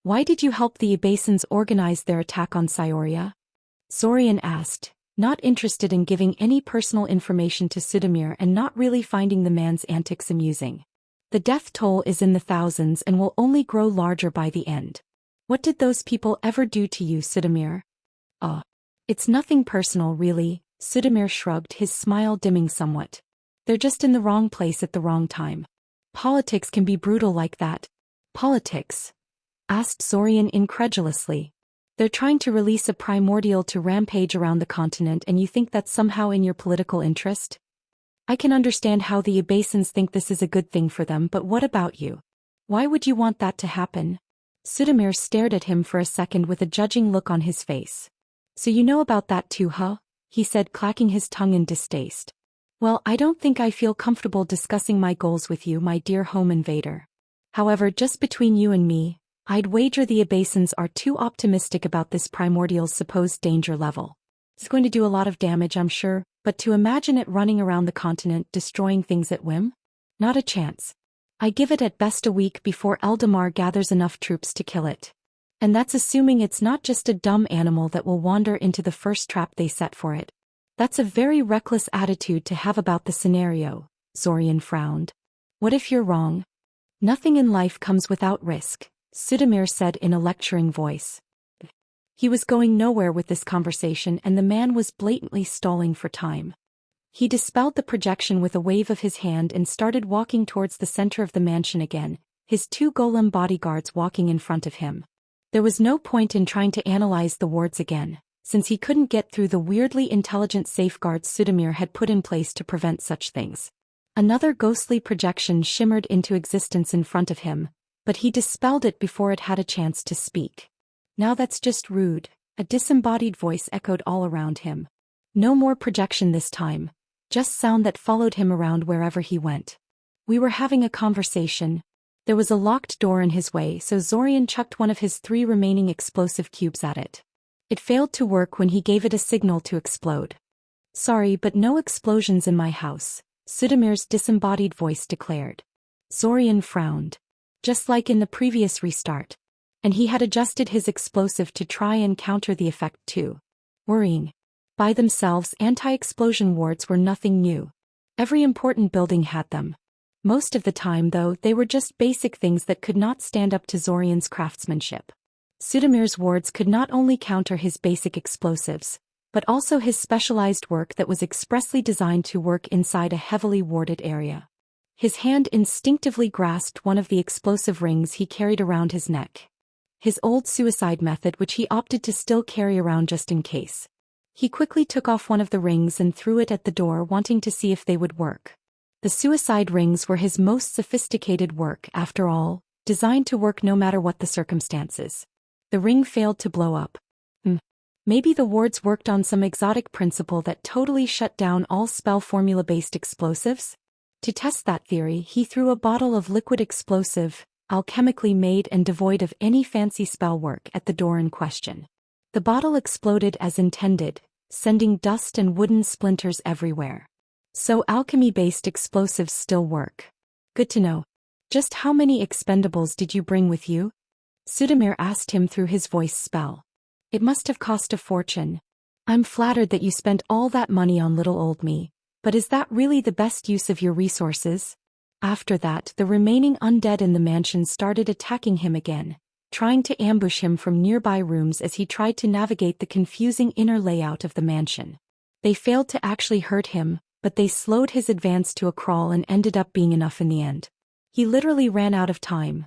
Why did you help the Ebasans organize their attack on Cyoria? Zorian asked, not interested in giving any personal information to Sudamir and not really finding the man's antics amusing. The death toll is in the thousands and will only grow larger by the end. What did those people ever do to you, Sudamir? It's nothing personal really, Sudamir shrugged, his smile dimming somewhat. They're just in the wrong place at the wrong time. Politics can be brutal like that. Politics? Asked Zorian incredulously. They're trying to release a primordial to rampage around the continent and you think that's somehow in your political interest? I can understand how the Ebasans think this is a good thing for them, but what about you? Why would you want that to happen? Sudamir stared at him for a second with a judging look on his face. So you know about that too, huh? He said, clacking his tongue in distaste. Well, I don't think I feel comfortable discussing my goals with you, my dear home invader. However, just between you and me, I'd wager the Ebasans are too optimistic about this primordial's supposed danger level. It's going to do a lot of damage, I'm sure, but to imagine it running around the continent destroying things at whim? Not a chance. I give it at best a week before Eldamar gathers enough troops to kill it. And that's assuming it's not just a dumb animal that will wander into the first trap they set for it. That's a very reckless attitude to have about the scenario, Zorian frowned. What if you're wrong? Nothing in life comes without risk, Sudamir said in a lecturing voice. He was going nowhere with this conversation and the man was blatantly stalling for time. He dispelled the projection with a wave of his hand and started walking towards the center of the mansion again, his two golem bodyguards walking in front of him. There was no point in trying to analyze the wards again, since he couldn't get through the weirdly intelligent safeguards Sudamir had put in place to prevent such things. Another ghostly projection shimmered into existence in front of him, but he dispelled it before it had a chance to speak. Now that's just rude, a disembodied voice echoed all around him. No more projection this time, just sound that followed him around wherever he went. We were having a conversation. There was a locked door in his way, so Zorian chucked one of his 3 remaining explosive cubes at it. It failed to work when he gave it a signal to explode. Sorry, but no explosions in my house, Sudamir's disembodied voice declared. Zorian frowned. Just like in the previous restart. And he had adjusted his explosive to try and counter the effect too. Worrying. By themselves, anti-explosion wards were nothing new. Every important building had them. Most of the time though, they were just basic things that could not stand up to Zorian's craftsmanship. Sudamir's wards could not only counter his basic explosives, but also his specialized work that was expressly designed to work inside a heavily warded area. His hand instinctively grasped one of the explosive rings he carried around his neck. His old suicide method, which he opted to still carry around just in case. He quickly took off one of the rings and threw it at the door, wanting to see if they would work. The suicide rings were his most sophisticated work, after all, designed to work no matter what the circumstances. The ring failed to blow up. Maybe the wards worked on some exotic principle that totally shut down all spell formula-based explosives? To test that theory, he threw a bottle of liquid explosive, alchemically made and devoid of any fancy spell work, at the door in question. The bottle exploded as intended, sending dust and wooden splinters everywhere. So alchemy-based explosives still work. Good to know. Just how many expendables did you bring with you? Sudamir asked him through his voice spell. It must have cost a fortune. I'm flattered that you spent all that money on little old me, but is that really the best use of your resources? After that, the remaining undead in the mansion started attacking him again, trying to ambush him from nearby rooms as he tried to navigate the confusing inner layout of the mansion. They failed to actually hurt him, but they slowed his advance to a crawl and ended up being enough in the end. He literally ran out of time.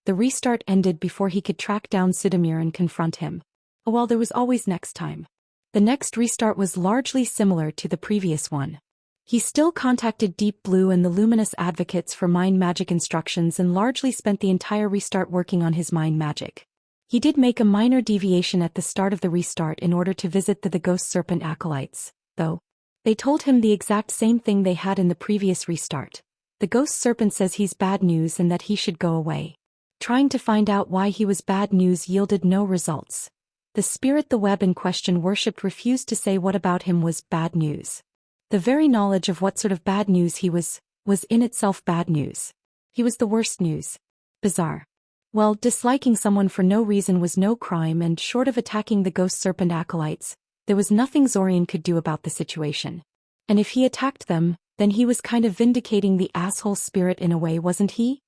The restart ended before he could track down Sudamir and confront him. Well, there was always next time. The next restart was largely similar to the previous one. He still contacted Deep Blue and the Luminous Advocates for mind magic instructions and largely spent the entire restart working on his mind magic. He did make a minor deviation at the start of the restart in order to visit the Ghost Serpent Acolytes, though. They told him the exact same thing they had in the previous restart. The ghost serpent says he's bad news and that he should go away. Trying to find out why he was bad news yielded no results. The spirit the web in question worshipped refused to say what about him was bad news. The very knowledge of what sort of bad news he was in itself bad news. He was the worst news. Bizarre. Well, disliking someone for no reason was no crime, and short of attacking the ghost serpent acolytes, there was nothing Zorian could do about the situation. And if he attacked them, then he was kind of vindicating the asshole spirit in a way, wasn't he?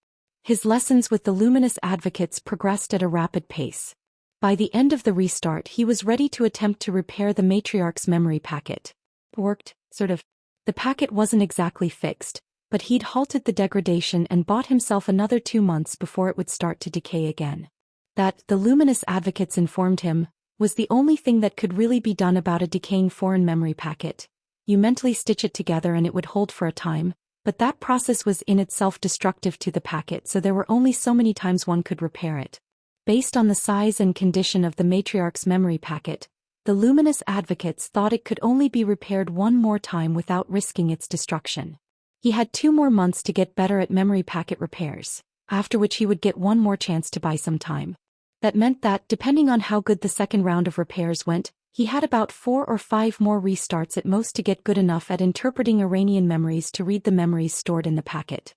His lessons with the luminous advocates progressed at a rapid pace. By the end of the restart, he was ready to attempt to repair the matriarch's memory packet. Worked, sort of. The packet wasn't exactly fixed, but he'd halted the degradation and bought himself another 2 months before it would start to decay again. That, the luminous advocates informed him, was the only thing that could really be done about a decaying foreign memory packet. You mentally stitch it together and it would hold for a time, but that process was in itself destructive to the packet, so there were only so many times one could repair it. Based on the size and condition of the matriarch's memory packet, the luminous advocates thought it could only be repaired one more time without risking its destruction. He had 2 more months to get better at memory packet repairs, after which he would get one more chance to buy some time. That meant that, depending on how good the second round of repairs went, he had about 4 or 5 more restarts at most to get good enough at interpreting Iranian memories to read the memories stored in the packet.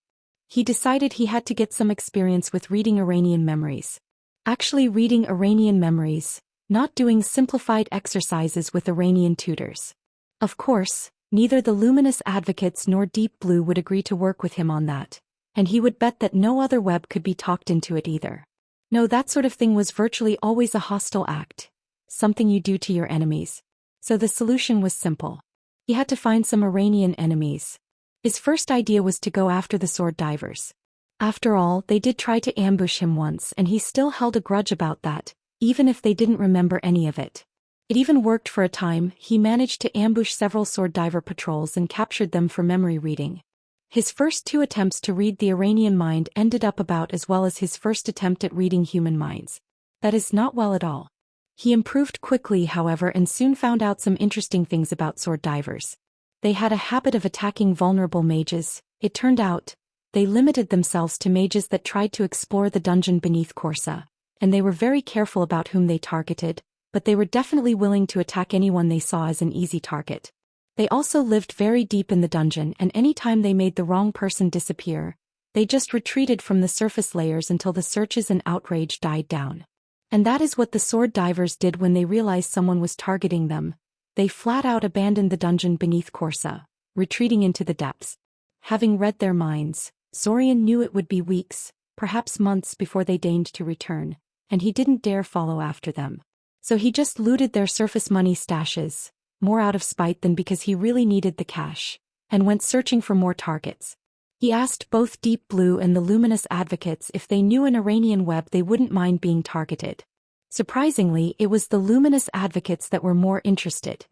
He decided he had to get some experience with reading Iranian memories. Actually reading Iranian memories, not doing simplified exercises with Iranian tutors. Of course, neither the luminous advocates nor Deep Blue would agree to work with him on that, and he would bet that no other web could be talked into it either. No, that sort of thing was virtually always a hostile act, something you do to your enemies. So the solution was simple. He had to find some Iranian enemies. His first idea was to go after the sword divers. After all, they did try to ambush him once, and he still held a grudge about that, even if they didn't remember any of it. It even worked for a time. He managed to ambush several sword diver patrols and captured them for memory reading. His first 2 attempts to read the Iranian mind ended up about as well as his first attempt at reading human minds. That is not well at all. He improved quickly, however, and soon found out some interesting things about sword divers. They had a habit of attacking vulnerable mages. It turned out, they limited themselves to mages that tried to explore the dungeon beneath Corsa, and they were very careful about whom they targeted, but they were definitely willing to attack anyone they saw as an easy target. They also lived very deep in the dungeon, and any time they made the wrong person disappear, they just retreated from the surface layers until the searches and outrage died down. And that is what the sword divers did when they realized someone was targeting them. They flat out abandoned the dungeon beneath Corsa, retreating into the depths. Having read their minds, Zorian knew it would be weeks, perhaps months before they deigned to return, and he didn't dare follow after them. So he just looted their surface money stashes, more out of spite than because he really needed the cash, and went searching for more targets. He asked both Deep Blue and the luminous advocates if they knew an Iranian web they wouldn't mind being targeted. Surprisingly, it was the luminous advocates that were more interested.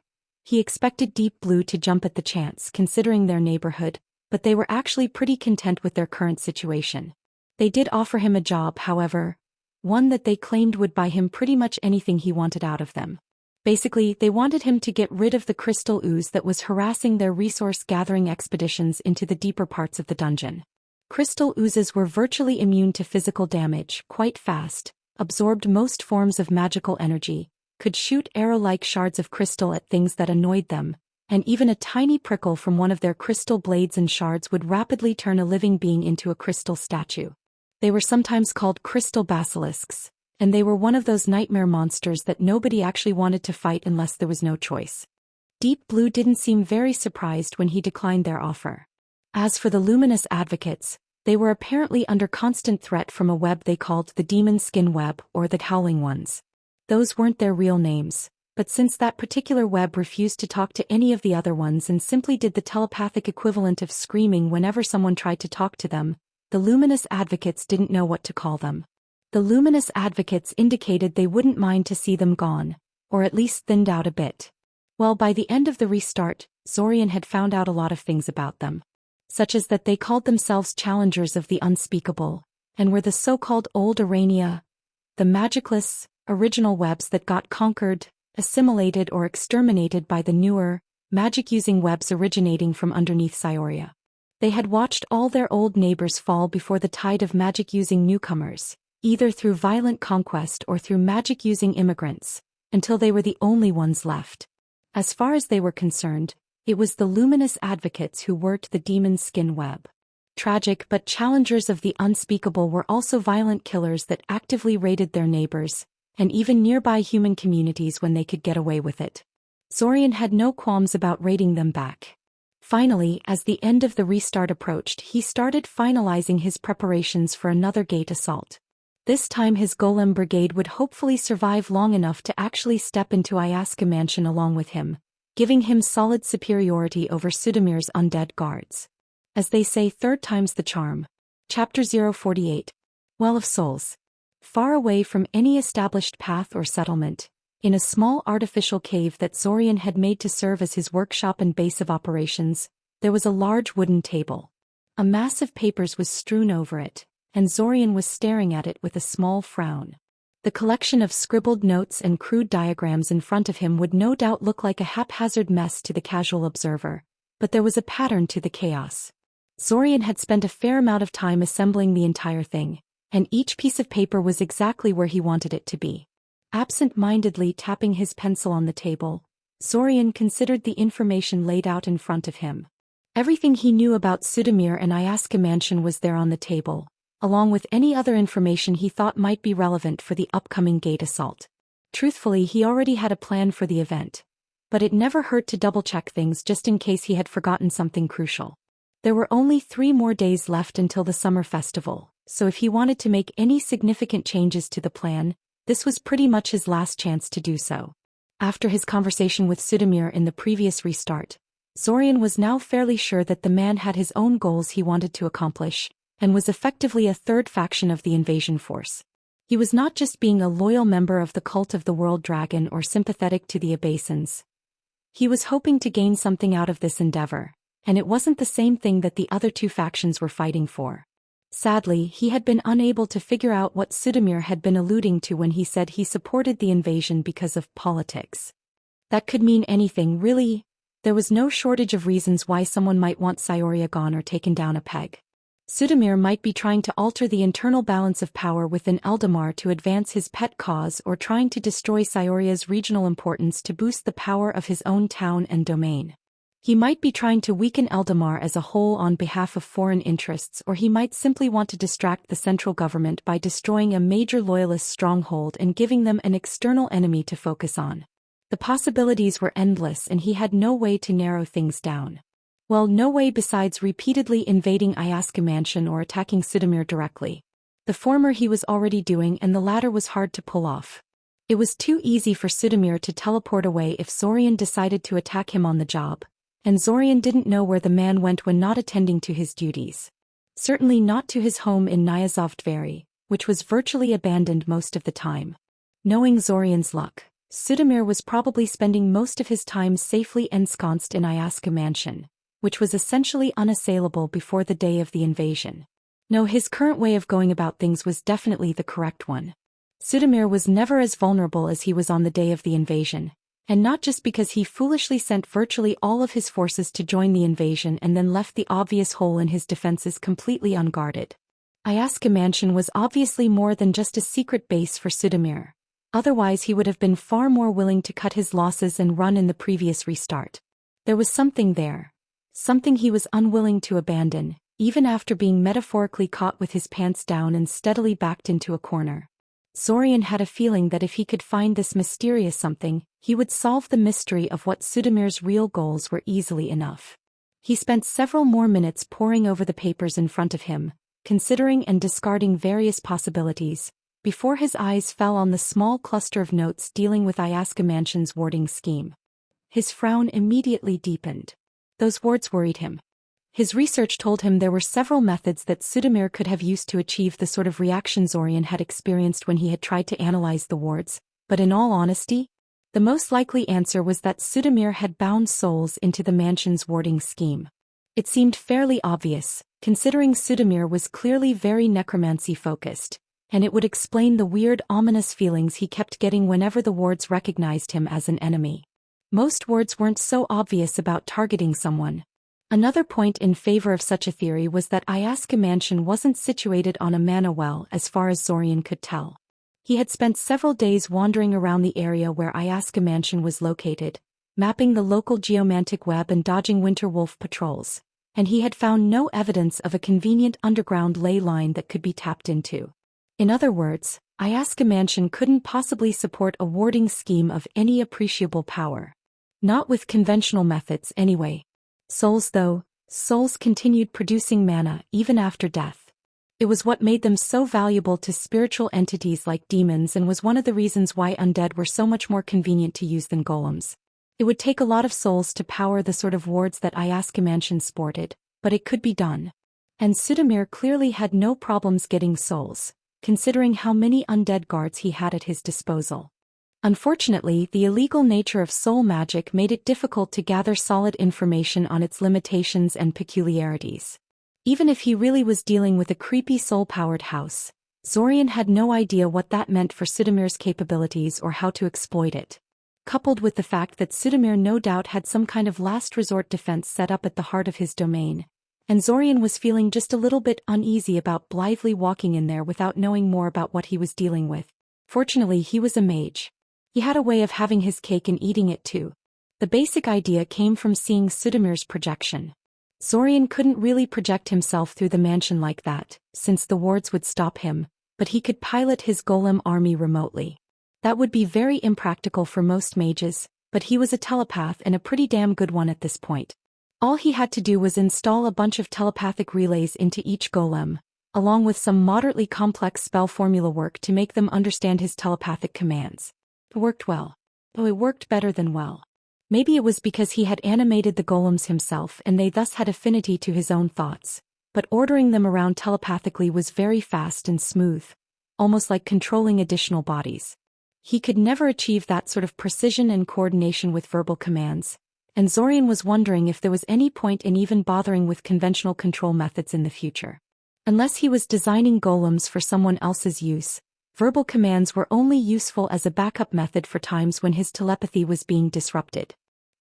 He expected Deep Blue to jump at the chance, considering their neighborhood, but they were actually pretty content with their current situation. They did offer him a job, however, one that they claimed would buy him pretty much anything he wanted out of them. Basically, they wanted him to get rid of the crystal ooze that was harassing their resource-gathering expeditions into the deeper parts of the dungeon. Crystal oozes were virtually immune to physical damage, quite fast, absorbed most forms of magical energy, could shoot arrow-like shards of crystal at things that annoyed them, and even a tiny prickle from one of their crystal blades and shards would rapidly turn a living being into a crystal statue. They were sometimes called crystal basilisks, and they were one of those nightmare monsters that nobody actually wanted to fight unless there was no choice. Deep Blue didn't seem very surprised when he declined their offer. As for the luminous advocates, they were apparently under constant threat from a web they called the Demon Skin Web or the Howling Ones. Those weren't their real names, but since that particular web refused to talk to any of the other ones and simply did the telepathic equivalent of screaming whenever someone tried to talk to them, the luminous advocates didn't know what to call them. The luminous advocates indicated they wouldn't mind to see them gone, or at least thinned out a bit. Well, by the end of the restart, Zorian had found out a lot of things about them, such as that they called themselves challengers of the unspeakable, and were the so-called Old Urania, the magicless, original webs that got conquered, assimilated or exterminated by the newer, magic-using webs originating from underneath Cyoria. They had watched all their old neighbors fall before the tide of magic-using newcomers, either through violent conquest or through magic-using immigrants, until they were the only ones left. As far as they were concerned, it was the luminous advocates who worked the demon's skin web. Tragic but challengers of the unspeakable were also violent killers that actively raided their neighbors, and even nearby human communities when they could get away with it. Zorian had no qualms about raiding them back. Finally, as the end of the restart approached, he started finalizing his preparations for another gate assault. This time his golem brigade would hopefully survive long enough to actually step into Ayaska Mansion along with him, giving him solid superiority over Sudamir's undead guards. As they say, third time's the charm. Chapter 048. Well of Souls. Far away from any established path or settlement, in a small artificial cave that Zorian had made to serve as his workshop and base of operations, there was a large wooden table. A mass of papers was strewn over it, and Zorian was staring at it with a small frown. The collection of scribbled notes and crude diagrams in front of him would no doubt look like a haphazard mess to the casual observer, but there was a pattern to the chaos. Zorian had spent a fair amount of time assembling the entire thing, and each piece of paper was exactly where he wanted it to be. Absent-mindedly tapping his pencil on the table, Zorian considered the information laid out in front of him. Everything he knew about Sudamir and Ayaska Mansion was there on the table, along with any other information he thought might be relevant for the upcoming gate assault. Truthfully, he already had a plan for the event, but it never hurt to double-check things just in case he had forgotten something crucial. There were only 3 more days left until the summer festival, so if he wanted to make any significant changes to the plan, this was pretty much his last chance to do so. After his conversation with Sudamir in the previous restart, Zorian was now fairly sure that the man had his own goals he wanted to accomplish, and was effectively a third faction of the invasion force. He was not just being a loyal member of the cult of the World Dragon or sympathetic to the Abasins. He was hoping to gain something out of this endeavor, and it wasn't the same thing that the other 2 factions were fighting for. Sadly, he had been unable to figure out what Sudamir had been alluding to when he said he supported the invasion because of politics. That could mean anything, really. There was no shortage of reasons why someone might want Cyoria gone or taken down a peg. Sudamir might be trying to alter the internal balance of power within Eldamar to advance his pet cause, or trying to destroy Cyoria's regional importance to boost the power of his own town and domain. He might be trying to weaken Eldamar as a whole on behalf of foreign interests, or he might simply want to distract the central government by destroying a major loyalist stronghold and giving them an external enemy to focus on. The possibilities were endless, and he had no way to narrow things down. Well, no way besides repeatedly invading Ayaska Mansion or attacking Sudamir directly. The former he was already doing, and the latter was hard to pull off. It was too easy for Sudamir to teleport away if Zorian decided to attack him on the job, and Zorian didn't know where the man went when not attending to his duties. Certainly not to his home in Nyazovdvary, which was virtually abandoned most of the time. Knowing Zorian's luck, Sudamir was probably spending most of his time safely ensconced in Ayaska Mansion, which was essentially unassailable before the day of the invasion. No, his current way of going about things was definitely the correct one. Sudamir was never as vulnerable as he was on the day of the invasion, and not just because he foolishly sent virtually all of his forces to join the invasion and then left the obvious hole in his defenses completely unguarded. Ayaska Mansion was obviously more than just a secret base for Sudamir. Otherwise he would have been far more willing to cut his losses and run in the previous restart. There was something there. Something he was unwilling to abandon, even after being metaphorically caught with his pants down and steadily backed into a corner. Zorian had a feeling that if he could find this mysterious something, he would solve the mystery of what Sudamir's real goals were easily enough. He spent several more minutes poring over the papers in front of him, considering and discarding various possibilities, before his eyes fell on the small cluster of notes dealing with Ayaska Mansion's warding scheme. His frown immediately deepened. Those wards worried him. His research told him there were several methods that Sudamir could have used to achieve the sort of reaction Zorian had experienced when he had tried to analyze the wards, but in all honesty, the most likely answer was that Sudamir had bound souls into the mansion's warding scheme. It seemed fairly obvious, considering Sudamir was clearly very necromancy-focused, and it would explain the weird, ominous feelings he kept getting whenever the wards recognized him as an enemy. Most wards weren't so obvious about targeting someone. Another point in favor of such a theory was that Iasca Mansion wasn't situated on a mana well as far as Zorian could tell. He had spent several days wandering around the area where Iasca Mansion was located, mapping the local geomantic web and dodging winter wolf patrols, and he had found no evidence of a convenient underground ley line that could be tapped into. In other words, Iasca Mansion couldn't possibly support a warding scheme of any appreciable power. Not with conventional methods anyway. Souls though, souls continued producing mana even after death. It was what made them so valuable to spiritual entities like demons and was one of the reasons why undead were so much more convenient to use than golems. It would take a lot of souls to power the sort of wards that Iasca Mansion sported, but it could be done. And Sudamir clearly had no problems getting souls, considering how many undead guards he had at his disposal. Unfortunately, the illegal nature of soul magic made it difficult to gather solid information on its limitations and peculiarities. Even if he really was dealing with a creepy soul-powered house, Zorian had no idea what that meant for Sudamir's capabilities or how to exploit it. Coupled with the fact that Sudamir no doubt had some kind of last resort defense set up at the heart of his domain, and Zorian was feeling just a little bit uneasy about blithely walking in there without knowing more about what he was dealing with. Fortunately, he was a mage. He had a way of having his cake and eating it too. The basic idea came from seeing Sudamir's projection. Zorian couldn't really project himself through the mansion like that, since the wards would stop him, but he could pilot his golem army remotely. That would be very impractical for most mages, but he was a telepath and a pretty damn good one at this point. All he had to do was install a bunch of telepathic relays into each golem, along with some moderately complex spell formula work to make them understand his telepathic commands. It worked well. Though it worked better than well. Maybe it was because he had animated the golems himself and they thus had affinity to his own thoughts, but ordering them around telepathically was very fast and smooth, almost like controlling additional bodies. He could never achieve that sort of precision and coordination with verbal commands, and Zorian was wondering if there was any point in even bothering with conventional control methods in the future. Unless he was designing golems for someone else's use, verbal commands were only useful as a backup method for times when his telepathy was being disrupted.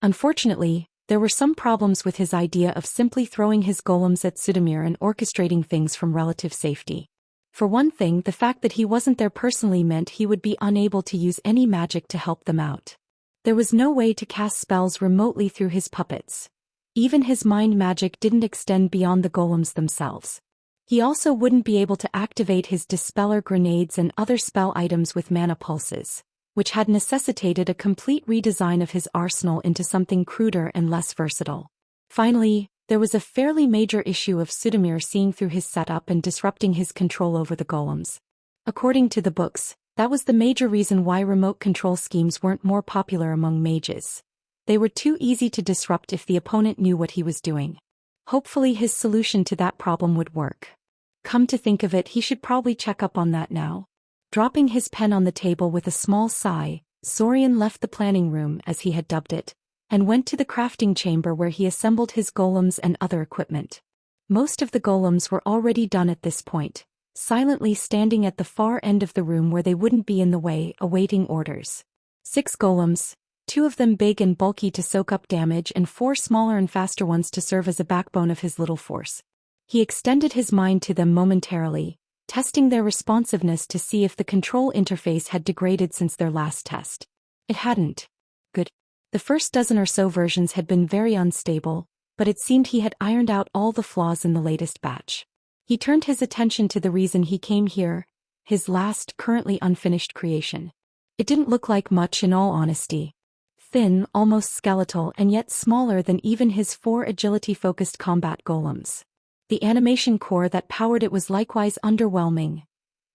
Unfortunately, there were some problems with his idea of simply throwing his golems at Sudamir and orchestrating things from relative safety. For one thing, the fact that he wasn't there personally meant he would be unable to use any magic to help them out. There was no way to cast spells remotely through his puppets. Even his mind magic didn't extend beyond the golems themselves. He also wouldn't be able to activate his dispeller grenades and other spell items with mana pulses, which had necessitated a complete redesign of his arsenal into something cruder and less versatile. Finally, there was a fairly major issue of Sudamir seeing through his setup and disrupting his control over the golems. According to the books, that was the major reason why remote control schemes weren't more popular among mages. They were too easy to disrupt if the opponent knew what he was doing. Hopefully his solution to that problem would work. Come to think of it, he should probably check up on that now. Dropping his pen on the table with a small sigh, Zorian left the planning room, as he had dubbed it, and went to the crafting chamber where he assembled his golems and other equipment. Most of the golems were already done at this point, silently standing at the far end of the room where they wouldn't be in the way, awaiting orders. 6 golems, 2 of them big and bulky to soak up damage and 4 smaller and faster ones to serve as a backbone of his little force. He extended his mind to them momentarily, testing their responsiveness to see if the control interface had degraded since their last test. It hadn't. Good. The first dozen or so versions had been very unstable, but it seemed he had ironed out all the flaws in the latest batch. He turned his attention to the reason he came here, his last, currently unfinished creation. It didn't look like much in all honesty. Thin, almost skeletal, and yet smaller than even his 4 agility-focused combat golems. The animation core that powered it was likewise underwhelming.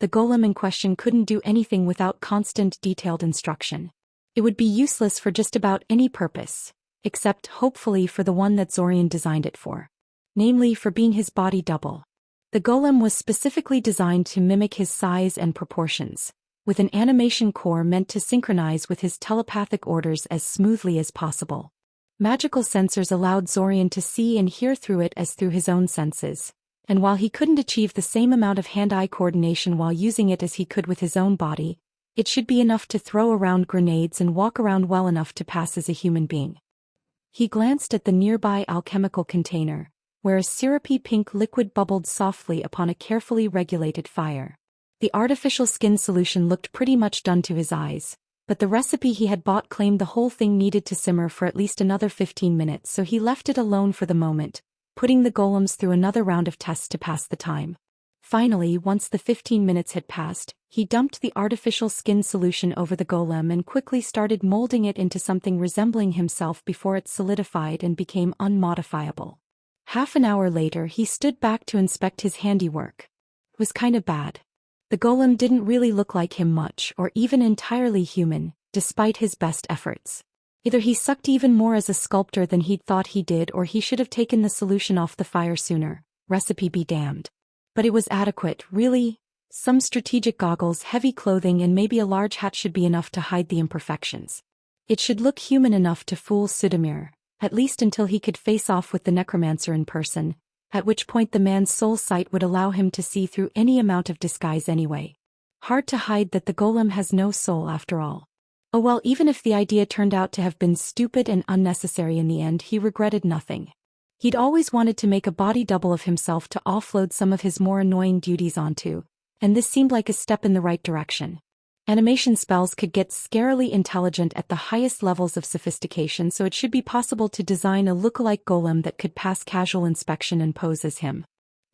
The golem in question couldn't do anything without constant detailed instruction. It would be useless for just about any purpose, except hopefully for the one that Zorian designed it for. Namely, for being his body double. The golem was specifically designed to mimic his size and proportions, with an animation core meant to synchronize with his telepathic orders as smoothly as possible. Magical sensors allowed Zorian to see and hear through it as through his own senses, and while he couldn't achieve the same amount of hand-eye coordination while using it as he could with his own body, It should be enough to throw around grenades and walk around well enough to pass as a human being. He glanced at the nearby alchemical container, where a syrupy pink liquid bubbled softly upon a carefully regulated fire. The artificial skin solution looked pretty much done to his eyes, but the recipe he had bought claimed the whole thing needed to simmer for at least another 15 minutes, so he left it alone for the moment, putting the golems through another round of tests to pass the time. Finally, once the 15 minutes had passed, he dumped the artificial skin solution over the golem and quickly started molding it into something resembling himself before it solidified and became unmodifiable. Half an hour later, he stood back to inspect his handiwork. It was kinda bad. The golem didn't really look like him much or even entirely human, despite his best efforts. Either he sucked even more as a sculptor than he'd thought he did, or he should have taken the solution off the fire sooner, recipe be damned. But it was adequate, really. Some strategic goggles, heavy clothing, and maybe a large hat should be enough to hide the imperfections. It should look human enough to fool Sudamir, at least until he could face off with the necromancer in person, at which point the man's soul sight would allow him to see through any amount of disguise anyway. Hard to hide that the golem has no soul after all. Oh well, even if the idea turned out to have been stupid and unnecessary in the end, he regretted nothing. He'd always wanted to make a body double of himself to offload some of his more annoying duties onto, and this seemed like a step in the right direction. Animation spells could get scarily intelligent at the highest levels of sophistication, so it should be possible to design a lookalike golem that could pass casual inspection and pose as him.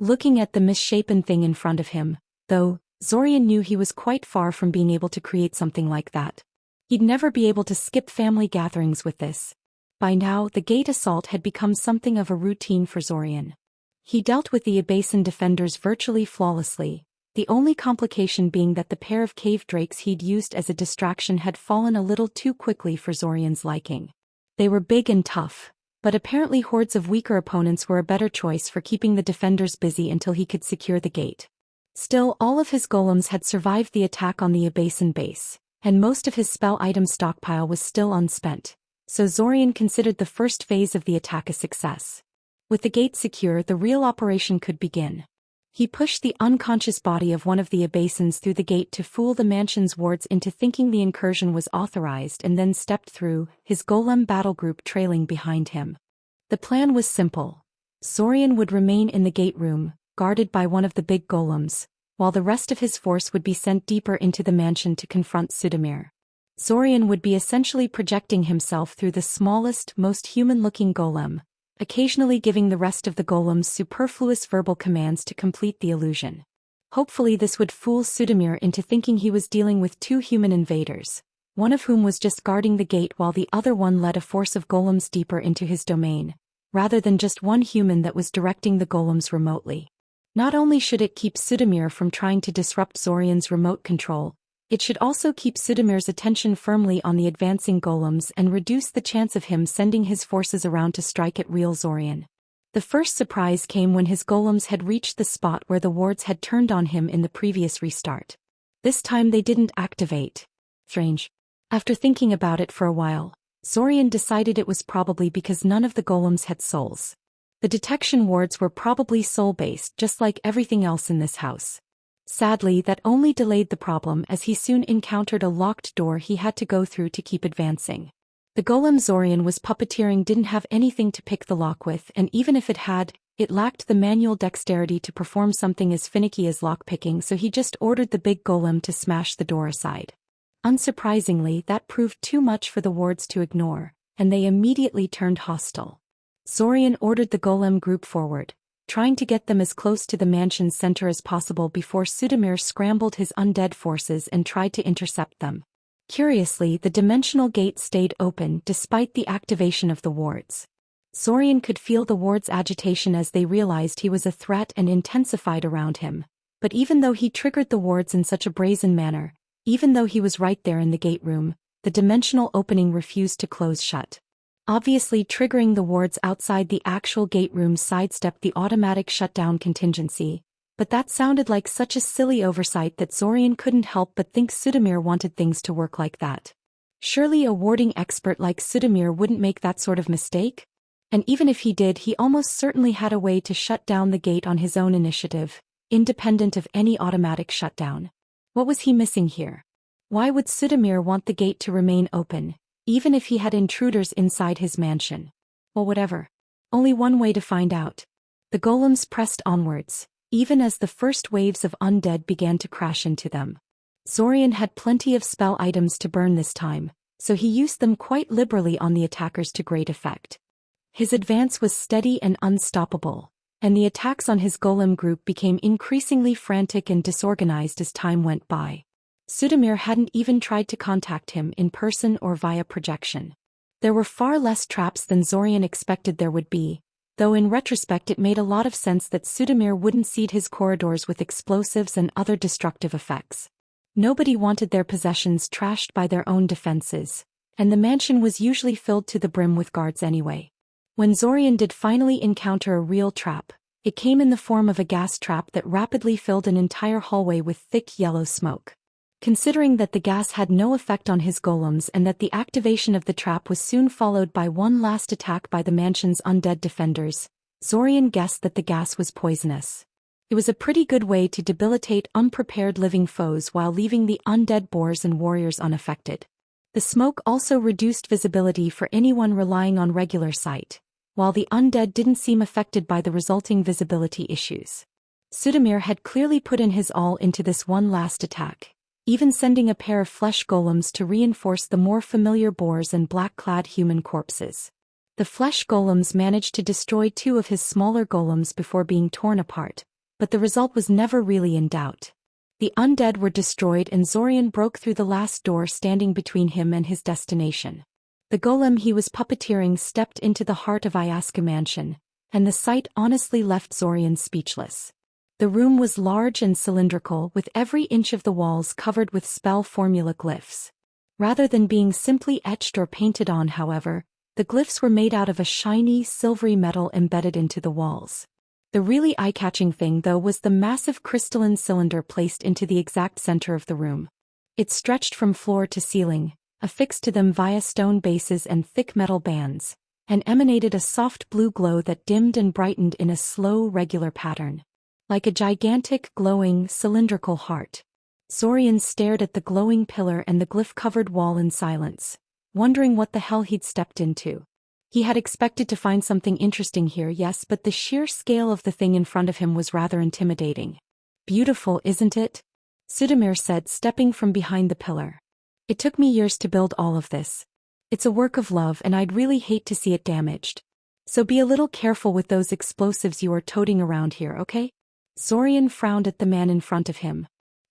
Looking at the misshapen thing in front of him, though, Zorian knew he was quite far from being able to create something like that. He'd never be able to skip family gatherings with this. By now, the gate assault had become something of a routine for Zorian. He dealt with the Abasan defenders virtually flawlessly, the only complication being that the pair of cave drakes he'd used as a distraction had fallen a little too quickly for Zorian's liking. They were big and tough, but apparently hordes of weaker opponents were a better choice for keeping the defenders busy until he could secure the gate. Still, all of his golems had survived the attack on the Abasan base, and most of his spell item stockpile was still unspent, so Zorian considered the first phase of the attack a success. With the gate secure, the real operation could begin. He pushed the unconscious body of one of the Abasans through the gate to fool the mansion's wards into thinking the incursion was authorized, and then stepped through, his golem battle group trailing behind him. The plan was simple. Zorian would remain in the gate room, guarded by one of the big golems, while the rest of his force would be sent deeper into the mansion to confront Sudamir. Zorian would be essentially projecting himself through the smallest, most human-looking golem, occasionally giving the rest of the golems superfluous verbal commands to complete the illusion. Hopefully this would fool Sudamir into thinking he was dealing with two human invaders, one of whom was just guarding the gate while the other one led a force of golems deeper into his domain, rather than just one human that was directing the golems remotely. Not only should it keep Sudamir from trying to disrupt Zorian's remote control, it should also keep Sudamir's attention firmly on the advancing golems and reduce the chance of him sending his forces around to strike at real Zorian. The first surprise came when his golems had reached the spot where the wards had turned on him in the previous restart. This time they didn't activate. Strange. After thinking about it for a while, Zorian decided it was probably because none of the golems had souls. The detection wards were probably soul-based, just like everything else in this house. Sadly, that only delayed the problem, as he soon encountered a locked door he had to go through to keep advancing. The golem Zorian was puppeteering didn't have anything to pick the lock with, and even if it had, it lacked the manual dexterity to perform something as finicky as lockpicking, so he just ordered the big golem to smash the door aside. Unsurprisingly, that proved too much for the wards to ignore, and they immediately turned hostile. Zorian ordered the golem group forward, trying to get them as close to the mansion's center as possible before Sudamir scrambled his undead forces and tried to intercept them. Curiously, the dimensional gate stayed open despite the activation of the wards. Zorian could feel the wards' agitation as they realized he was a threat and intensified around him, but even though he triggered the wards in such a brazen manner, even though he was right there in the gate room, the dimensional opening refused to close shut. Obviously, triggering the wards outside the actual gate room sidestepped the automatic shutdown contingency, but that sounded like such a silly oversight that Zorian couldn't help but think Sudamir wanted things to work like that. Surely a warding expert like Sudamir wouldn't make that sort of mistake? And even if he did, he almost certainly had a way to shut down the gate on his own initiative, independent of any automatic shutdown. What was he missing here? Why would Sudamir want the gate to remain open, even if he had intruders inside his mansion? Well, whatever. Only one way to find out. The golems pressed onwards, even as the first waves of undead began to crash into them. Zorian had plenty of spell items to burn this time, so he used them quite liberally on the attackers to great effect. His advance was steady and unstoppable, and the attacks on his golem group became increasingly frantic and disorganized as time went by. Sudamir hadn't even tried to contact him in person or via projection. There were far less traps than Zorian expected there would be, though in retrospect it made a lot of sense that Sudamir wouldn't seed his corridors with explosives and other destructive effects. Nobody wanted their possessions trashed by their own defenses, and the mansion was usually filled to the brim with guards anyway. When Zorian did finally encounter a real trap, it came in the form of a gas trap that rapidly filled an entire hallway with thick yellow smoke. Considering that the gas had no effect on his golems and that the activation of the trap was soon followed by one last attack by the mansion's undead defenders, Zorian guessed that the gas was poisonous. It was a pretty good way to debilitate unprepared living foes while leaving the undead boars and warriors unaffected. The smoke also reduced visibility for anyone relying on regular sight, while the undead didn't seem affected by the resulting visibility issues. Sudamir had clearly put in his all into this one last attack, even sending a pair of flesh golems to reinforce the more familiar boars and black-clad human corpses. The flesh golems managed to destroy 2 of his smaller golems before being torn apart, but the result was never really in doubt. The undead were destroyed and Zorian broke through the last door standing between him and his destination. The golem he was puppeteering stepped into the heart of Ayaska Mansion, and the sight honestly left Zorian speechless. The room was large and cylindrical, with every inch of the walls covered with spell formula glyphs. Rather than being simply etched or painted on, however, the glyphs were made out of a shiny, silvery metal embedded into the walls. The really eye-catching thing, though, was the massive crystalline cylinder placed into the exact center of the room. It stretched from floor to ceiling, affixed to them via stone bases and thick metal bands, and emanated a soft blue glow that dimmed and brightened in a slow, regular pattern. Like a gigantic, glowing, cylindrical heart. Zorian stared at the glowing pillar and the glyph-covered wall in silence, wondering what the hell he'd stepped into. He had expected to find something interesting here, yes, but the sheer scale of the thing in front of him was rather intimidating. Beautiful, isn't it? Sudamir said, stepping from behind the pillar. It took me years to build all of this. It's a work of love and I'd really hate to see it damaged. So be a little careful with those explosives you are toting around here, okay? Zorian frowned at the man in front of him.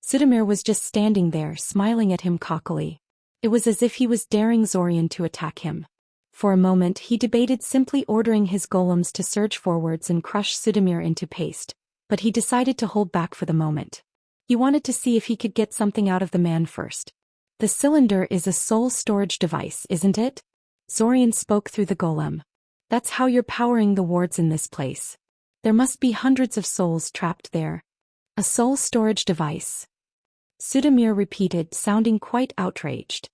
Sudamir was just standing there, smiling at him cockily. It was as if he was daring Zorian to attack him. For a moment he debated simply ordering his golems to surge forwards and crush Sudamir into paste, but he decided to hold back for the moment. He wanted to see if he could get something out of the man first. The cylinder is a soul storage device, isn't it? Zorian spoke through the golem. That's how you're powering the wards in this place. There must be hundreds of souls trapped there. A soul storage device. Sudamir repeated, sounding quite outraged.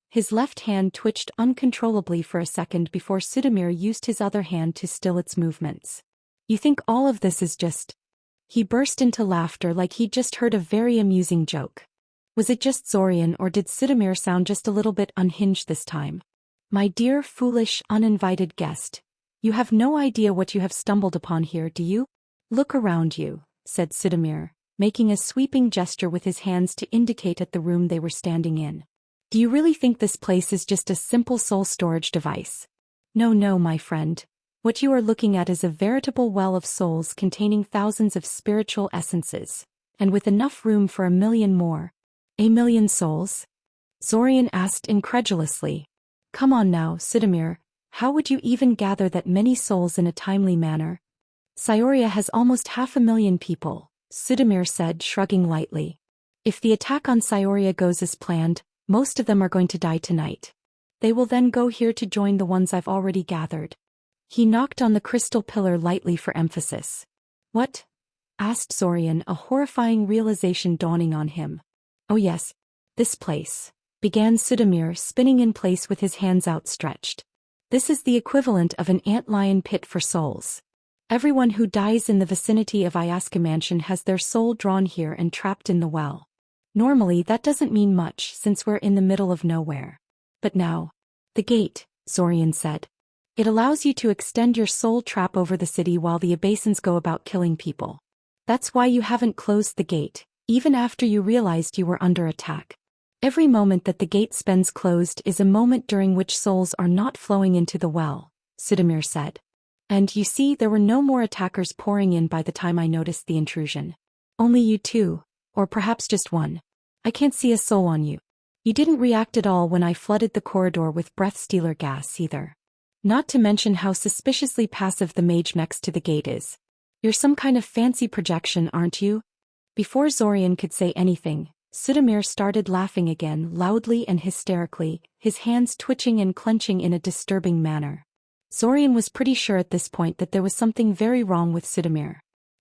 His left hand twitched uncontrollably for a second before Sudamir used his other hand to still its movements. You think all of this is just... He burst into laughter like he'd just heard a very amusing joke. Was it just Zorian, or did Sudamir sound just a little bit unhinged this time? My dear, foolish, uninvited guest, you have no idea what you have stumbled upon here, do you? Look around you, said Sudamir, making a sweeping gesture with his hands to indicate at the room they were standing in. Do you really think this place is just a simple soul storage device? No, my friend. What you are looking at is a veritable well of souls containing thousands of spiritual essences, and with enough room for 1,000,000 more. 1,000,000 souls? Zorian asked incredulously. Come on now, Sudamir, how would you even gather that many souls in a timely manner? Cyoria has almost 500,000 people, Sudamir said, shrugging lightly. If the attack on Cyoria goes as planned, most of them are going to die tonight. They will then go here to join the ones I've already gathered. He knocked on the crystal pillar lightly for emphasis. What? Asked Zorian, a horrifying realization dawning on him. Oh yes, this place, began Sudamir, spinning in place with his hands outstretched. This is the equivalent of an antlion pit for souls. Everyone who dies in the vicinity of Ayaska Mansion has their soul drawn here and trapped in the well. Normally that doesn't mean much since we're in the middle of nowhere. But now. The gate, Zorian said. It allows you to extend your soul trap over the city while the Abasins go about killing people. That's why you haven't closed the gate, even after you realized you were under attack. Every moment that the gate spends closed is a moment during which souls are not flowing into the well, Sudamir said. And you see, there were no more attackers pouring in by the time I noticed the intrusion. Only you two, or perhaps just one. I can't see a soul on you. You didn't react at all when I flooded the corridor with breath stealer gas either. Not to mention how suspiciously passive the mage next to the gate is. You're some kind of fancy projection, aren't you? Before Zorian could say anything, Sudamir started laughing again, loudly and hysterically, his hands twitching and clenching in a disturbing manner. Zorian was pretty sure at this point that there was something very wrong with Sudamir.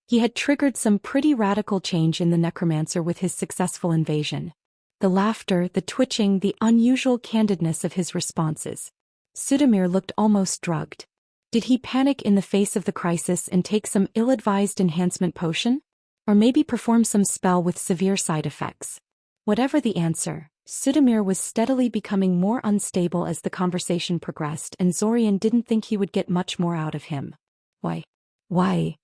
He had triggered some pretty radical change in the necromancer with his successful invasion. The laughter, the twitching, the unusual candidness of his responses. Sudamir looked almost drugged. Did he panic in the face of the crisis and take some ill-advised enhancement potion? Or maybe perform some spell with severe side effects? Whatever the answer, Sudamir was steadily becoming more unstable as the conversation progressed, and Zorian didn't think he would get much more out of him. Why? Why?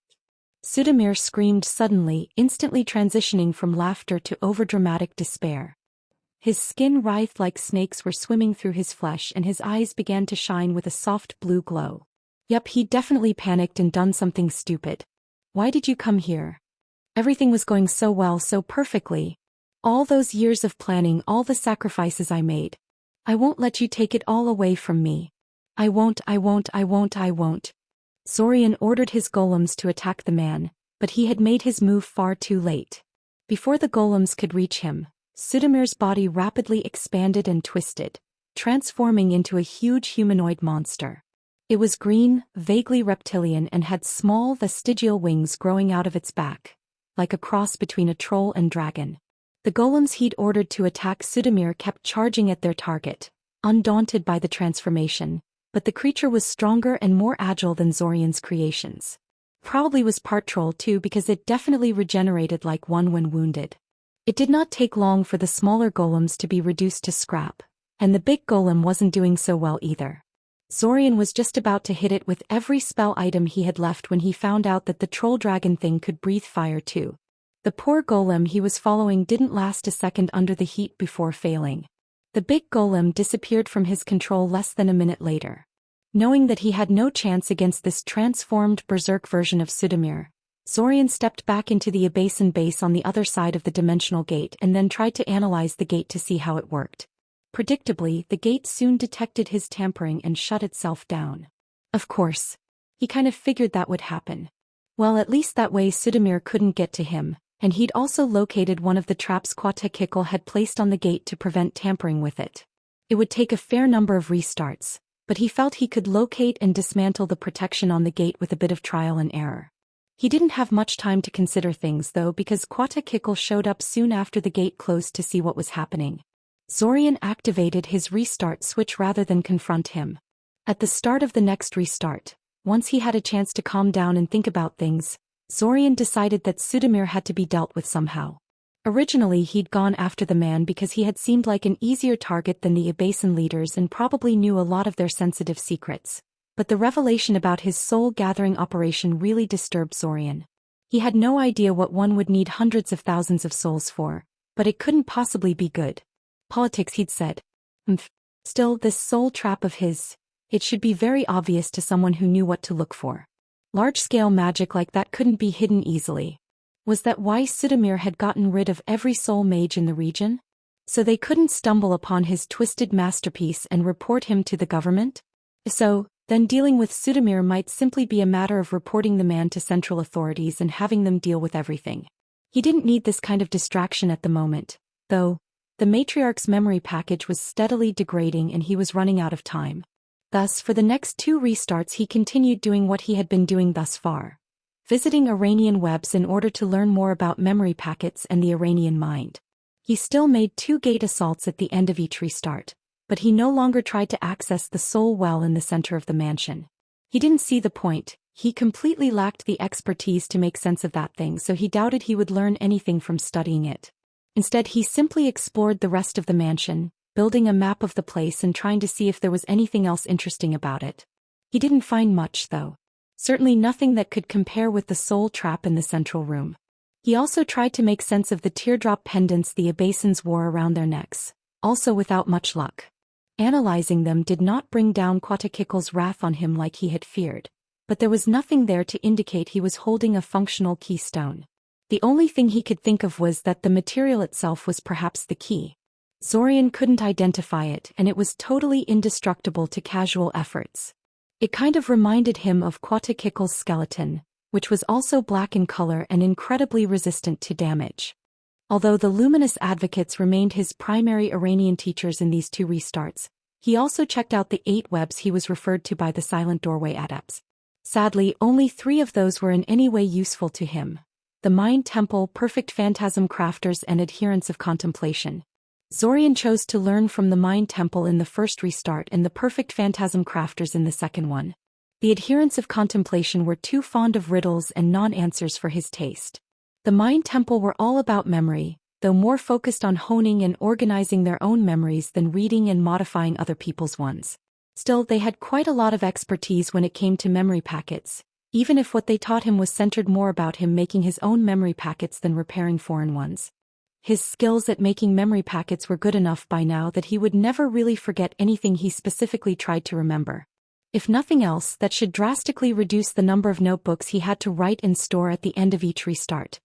Sudamir screamed suddenly, instantly transitioning from laughter to overdramatic despair. His skin writhed like snakes were swimming through his flesh, and his eyes began to shine with a soft blue glow. Yup, he definitely panicked and done something stupid. Why did you come here? Everything was going so well, so perfectly. All those years of planning, all the sacrifices I made. I won't let you take it all away from me. I won't. Zorian ordered his golems to attack the man, but he had made his move far too late. Before the golems could reach him, Sudamir's body rapidly expanded and twisted, transforming into a huge humanoid monster. It was green, vaguely reptilian, and had small vestigial wings growing out of its back, like a cross between a troll and dragon. The golems he'd ordered to attack Sudamir kept charging at their target, undaunted by the transformation, but the creature was stronger and more agile than Zorian's creations. Probably was part troll too, because it definitely regenerated like one when wounded. It did not take long for the smaller golems to be reduced to scrap, and the big golem wasn't doing so well either. Zorian was just about to hit it with every spell item he had left when he found out that the troll dragon thing could breathe fire too. The poor golem he was following didn't last a second under the heat before failing. The big golem disappeared from his control less than a minute later. Knowing that he had no chance against this transformed berserk version of Sudamir, Zorian stepped back into the Abasin base on the other side of the dimensional gate and then tried to analyze the gate to see how it worked. Predictably, the gate soon detected his tampering and shut itself down. Of course. He kind of figured that would happen. Well, at least that way Sudamir couldn't get to him, and he'd also located one of the traps Quatekikl had placed on the gate to prevent tampering with it. It would take a fair number of restarts, but he felt he could locate and dismantle the protection on the gate with a bit of trial and error. He didn't have much time to consider things though, because Quatekikl showed up soon after the gate closed to see what was happening. Zorian activated his restart switch rather than confront him. At the start of the next restart, once he had a chance to calm down and think about things, Zorian decided that Sudamir had to be dealt with somehow. Originally he'd gone after the man because he had seemed like an easier target than the Abasin leaders and probably knew a lot of their sensitive secrets. But the revelation about his soul-gathering operation really disturbed Zorian. He had no idea what one would need hundreds of thousands of souls for, but it couldn't possibly be good. Politics, he'd said. Still, this soul trap of his, it should be very obvious to someone who knew what to look for. Large-scale magic like that couldn't be hidden easily. Was that why Sudamir had gotten rid of every soul mage in the region? So they couldn't stumble upon his twisted masterpiece and report him to the government? So, then dealing with Sudamir might simply be a matter of reporting the man to central authorities and having them deal with everything. He didn't need this kind of distraction at the moment, though. The matriarch's memory package was steadily degrading and he was running out of time. Thus, for the next 2 restarts he continued doing what he had been doing thus far. Visiting Iranian webs in order to learn more about memory packets and the Iranian mind. He still made 2 gate assaults at the end of each restart, but he no longer tried to access the soul well in the center of the mansion. He didn't see the point, he completely lacked the expertise to make sense of that thing, so he doubted he would learn anything from studying it. Instead, he simply explored the rest of the mansion, building a map of the place and trying to see if there was anything else interesting about it. He didn't find much, though. Certainly nothing that could compare with the soul trap in the central room. He also tried to make sense of the teardrop pendants the Abasins wore around their necks, also without much luck. Analyzing them did not bring down Quetzalcoatl's wrath on him like he had feared, but there was nothing there to indicate he was holding a functional keystone. The only thing he could think of was that the material itself was perhaps the key. Zorian couldn't identify it, and it was totally indestructible to casual efforts. It kind of reminded him of Quetzalcoatl's skeleton, which was also black in color and incredibly resistant to damage. Although the luminous advocates remained his primary Iranian teachers in these 2 restarts, he also checked out the 8 webs he was referred to by the Silent Doorway adepts. Sadly, only 3 of those were in any way useful to him: the Mind Temple, Perfect Phantasm Crafters, and Adherents of Contemplation. Zorian chose to learn from the Mind Temple in the first restart and the Perfect Phantasm Crafters in the second one. The Adherents of Contemplation were too fond of riddles and non-answers for his taste. The Mind Temple were all about memory, though more focused on honing and organizing their own memories than reading and modifying other people's ones. Still, they had quite a lot of expertise when it came to memory packets, even if what they taught him was centered more about him making his own memory packets than repairing foreign ones. His skills at making memory packets were good enough by now that he would never really forget anything he specifically tried to remember. If nothing else, that should drastically reduce the number of notebooks he had to write and store at the end of each restart.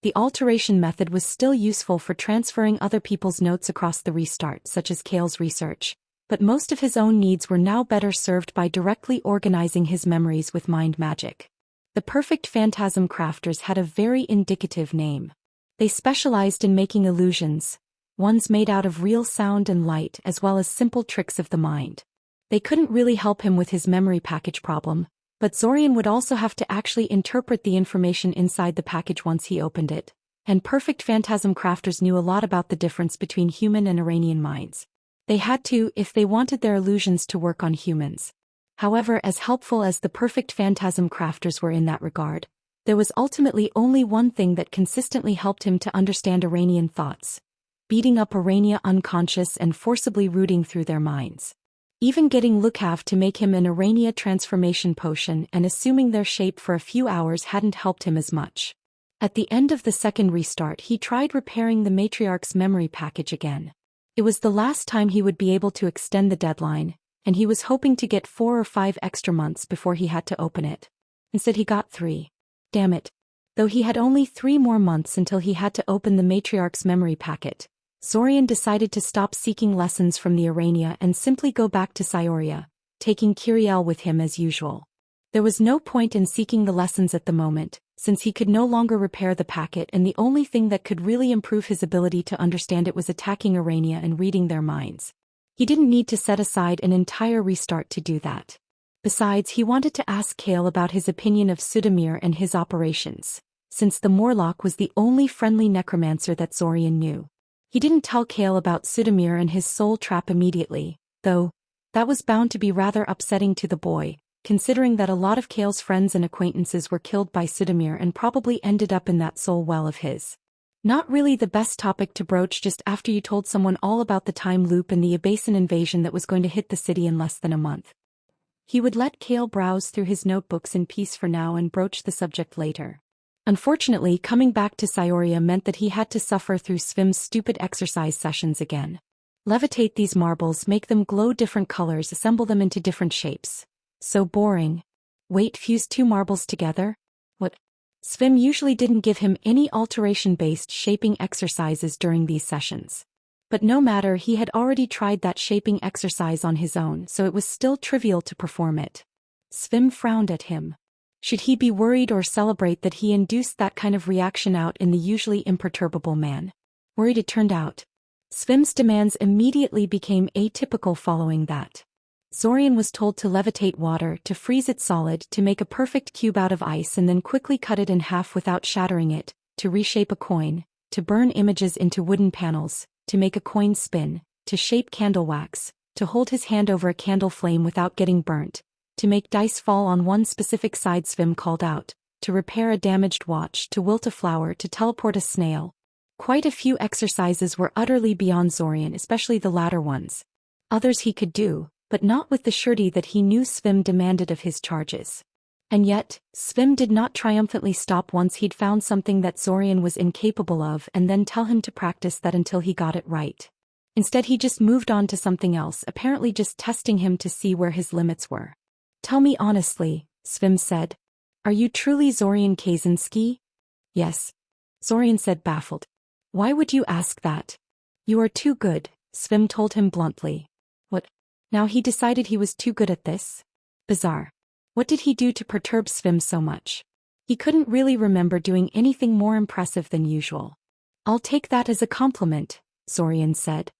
The alteration method was still useful for transferring other people's notes across the restart, such as Kale's research, but most of his own needs were now better served by directly organizing his memories with mind magic. The Perfect Phantasm Crafters had a very indicative name. They specialized in making illusions, ones made out of real sound and light, as well as simple tricks of the mind. They couldn't really help him with his memory package problem, but Zorian would also have to actually interpret the information inside the package once he opened it, and Perfect Phantasm Crafters knew a lot about the difference between human and Iranian minds. They had to, if they wanted their illusions to work on humans. However, as helpful as the Perfect Phantasm Crafters were in that regard, there was ultimately only one thing that consistently helped him to understand Iranian thoughts: beating up Irania unconscious and forcibly rooting through their minds. Even getting Lukav to make him an Irania transformation potion and assuming their shape for a few hours hadn't helped him as much. At the end of the second restart, he tried repairing the Matriarch's memory package again. It was the last time he would be able to extend the deadline, and he was hoping to get 4 or 5 extra months before he had to open it. Instead, he got 3. Damn it. Though he had only 3 more months until he had to open the Matriarch's memory packet, Zorian decided to stop seeking lessons from the Irania and simply go back to Cyoria, taking Kiriel with him as usual. There was no point in seeking the lessons at the moment, since he could no longer repair the packet, and the only thing that could really improve his ability to understand it was attacking Irania and reading their minds. He didn't need to set aside an entire restart to do that. Besides, he wanted to ask Kale about his opinion of Sudamir and his operations, since the Morlock was the only friendly necromancer that Zorian knew. He didn't tell Kale about Sudamir and his soul trap immediately, though that was bound to be rather upsetting to the boy, considering that a lot of Kale's friends and acquaintances were killed by Sudamir and probably ended up in that soul well of his. Not really the best topic to broach just after you told someone all about the time loop and the Abasin invasion that was going to hit the city in less than a month. He would let Kale browse through his notebooks in peace for now and broach the subject later. Unfortunately, coming back to Cyoria meant that he had to suffer through Svim's stupid exercise sessions again. Levitate these marbles, make them glow different colors, assemble them into different shapes. So boring. Wait, fuse 2 marbles together? What? Svim usually didn't give him any alteration-based shaping exercises during these sessions. But no matter, he had already tried that shaping exercise on his own, so it was still trivial to perform it. Svim frowned at him. Should he be worried or celebrate that he induced that kind of reaction out in the usually imperturbable man? Worried, it turned out. Svim's demands immediately became atypical following that. Zorian was told to levitate water, to freeze it solid, to make a perfect cube out of ice and then quickly cut it in half without shattering it, to reshape a coin, to burn images into wooden panels, to make a coin spin, to shape candle wax, to hold his hand over a candle flame without getting burnt, to make dice fall on one specific side Svim called out, to repair a damaged watch, to wilt a flower, to teleport a snail. Quite a few exercises were utterly beyond Zorian, especially the latter ones. Others he could do, but not with the surety that he knew Svim demanded of his charges. And yet, Svim did not triumphantly stop once he'd found something that Zorian was incapable of and then tell him to practice that until he got it right. Instead he just moved on to something else, apparently just testing him to see where his limits were. "Tell me honestly," Svim said. "Are you truly Zorian Kaczynski?" "Yes," Zorian said, baffled. "Why would you ask that?" "You are too good," Svim told him bluntly. What? Now he decided he was too good at this? Bizarre. What did he do to perturb Svim so much? He couldn't really remember doing anything more impressive than usual. "I'll take that as a compliment," Zorian said.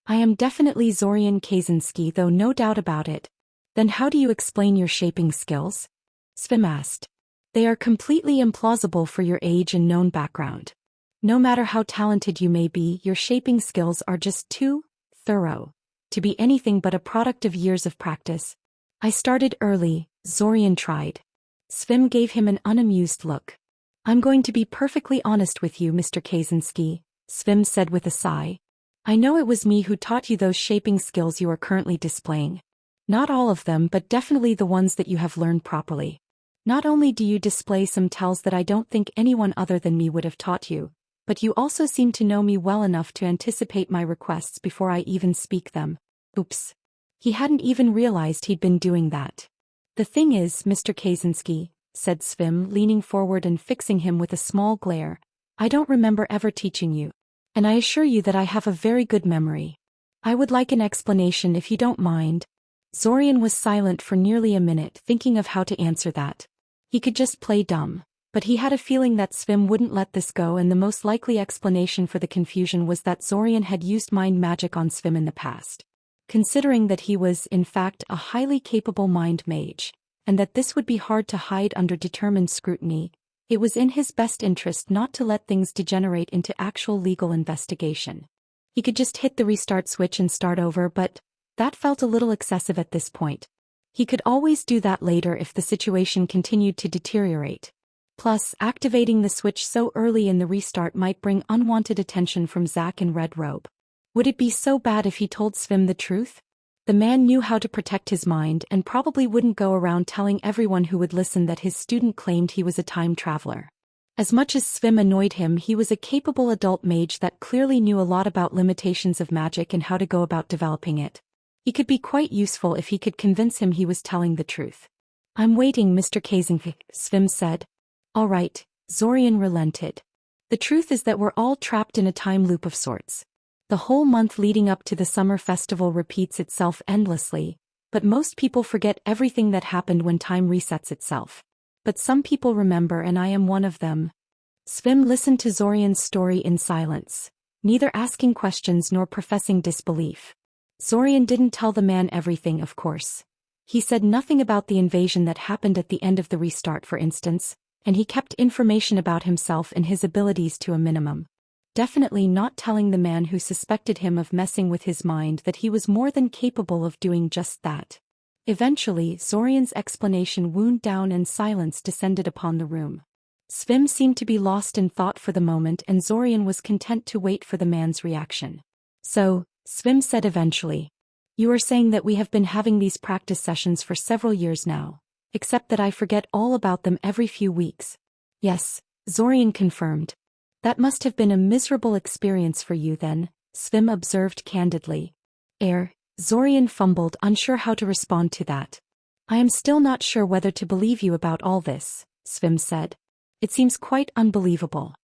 "I am definitely Zorian Kaczynski, though, no doubt about it." "Then how do you explain your shaping skills?" Svim asked. "They are completely implausible for your age and known background. No matter how talented you may be, your shaping skills are just too thorough to be anything but a product of years of practice." "I started early," Zorian tried. Svim gave him an unamused look. "I'm going to be perfectly honest with you, Mr. Kaczynski," Svim said with a sigh. "I know it was me who taught you those shaping skills you are currently displaying. Not all of them, but definitely the ones that you have learned properly. Not only do you display some tells that I don't think anyone other than me would have taught you, but you also seem to know me well enough to anticipate my requests before I even speak them." Oops. He hadn't even realized he'd been doing that. "The thing is, Mr. Kaczynski," said Svim, leaning forward and fixing him with a small glare, "I don't remember ever teaching you. And I assure you that I have a very good memory. I would like an explanation if you don't mind." Zorian was silent for nearly a minute, thinking of how to answer that. He could just play dumb, but he had a feeling that Svim wouldn't let this go, and the most likely explanation for the confusion was that Zorian had used mind magic on Svim in the past. Considering that he was, in fact, a highly capable mind mage, and that this would be hard to hide under determined scrutiny, it was in his best interest not to let things degenerate into actual legal investigation. He could just hit the restart switch and start over, but that felt a little excessive at this point. He could always do that later if the situation continued to deteriorate. Plus, activating the switch so early in the restart might bring unwanted attention from Zack in Red Robe. Would it be so bad if he told Svim the truth? The man knew how to protect his mind and probably wouldn't go around telling everyone who would listen that his student claimed he was a time traveler. As much as Svim annoyed him, he was a capable adult mage that clearly knew a lot about limitations of magic and how to go about developing it. He could be quite useful if he could convince him he was telling the truth. "I'm waiting, Mr. Kaczynski," Svim said. "All right," Zorian relented. "The truth is that we're all trapped in a time loop of sorts. The whole month leading up to the summer festival repeats itself endlessly, but most people forget everything that happened when time resets itself. But some people remember, and I am one of them." Svim listened to Zorian's story in silence, neither asking questions nor professing disbelief. Zorian didn't tell the man everything, of course. He said nothing about the invasion that happened at the end of the restart, for instance, and he kept information about himself and his abilities to a minimum. Definitely not telling the man who suspected him of messing with his mind that he was more than capable of doing just that. Eventually, Zorian's explanation wound down and silence descended upon the room. Svim seemed to be lost in thought for the moment, and Zorian was content to wait for the man's reaction. "So," Svim said eventually, "you are saying that we have been having these practice sessions for several years now, except that I forget all about them every few weeks." "Yes," Zorian confirmed. "That must have been a miserable experience for you then," Svim observed candidly. Zorian fumbled, unsure how to respond to that. "I am still not sure whether to believe you about all this," Svim said. "It seems quite unbelievable.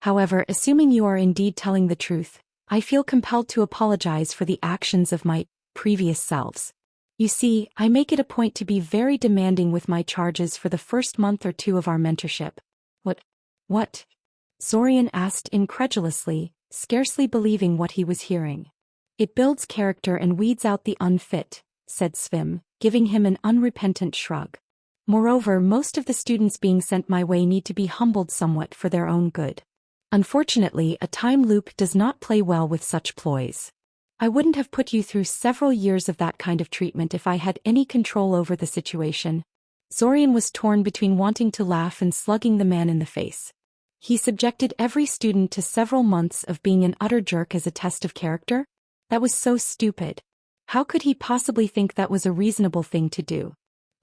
However, assuming you are indeed telling the truth, I feel compelled to apologize for the actions of my previous selves. You see, I make it a point to be very demanding with my charges for the first month or two of our mentorship." What? Zorian asked incredulously, scarcely believing what he was hearing. "It builds character and weeds out the unfit," said Svim, giving him an unrepentant shrug. "Moreover, most of the students being sent my way need to be humbled somewhat for their own good. Unfortunately, a time loop does not play well with such ploys. I wouldn't have put you through several years of that kind of treatment if I had any control over the situation." Zorian was torn between wanting to laugh and slugging the man in the face. He subjected every student to several months of being an utter jerk as a test of character? That was so stupid. How could he possibly think that was a reasonable thing to do?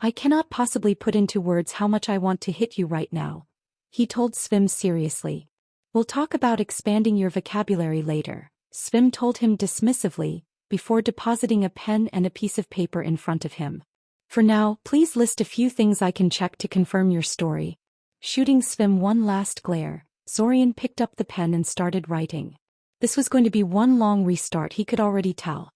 I cannot possibly put into words how much I want to hit you right now, he told Svim seriously. We'll talk about expanding your vocabulary later, Svim told him dismissively, before depositing a pen and a piece of paper in front of him. For now, please list a few things I can check to confirm your story. Shooting Svim one last glare, Zorian picked up the pen and started writing. This was going to be one long restart, he could already tell.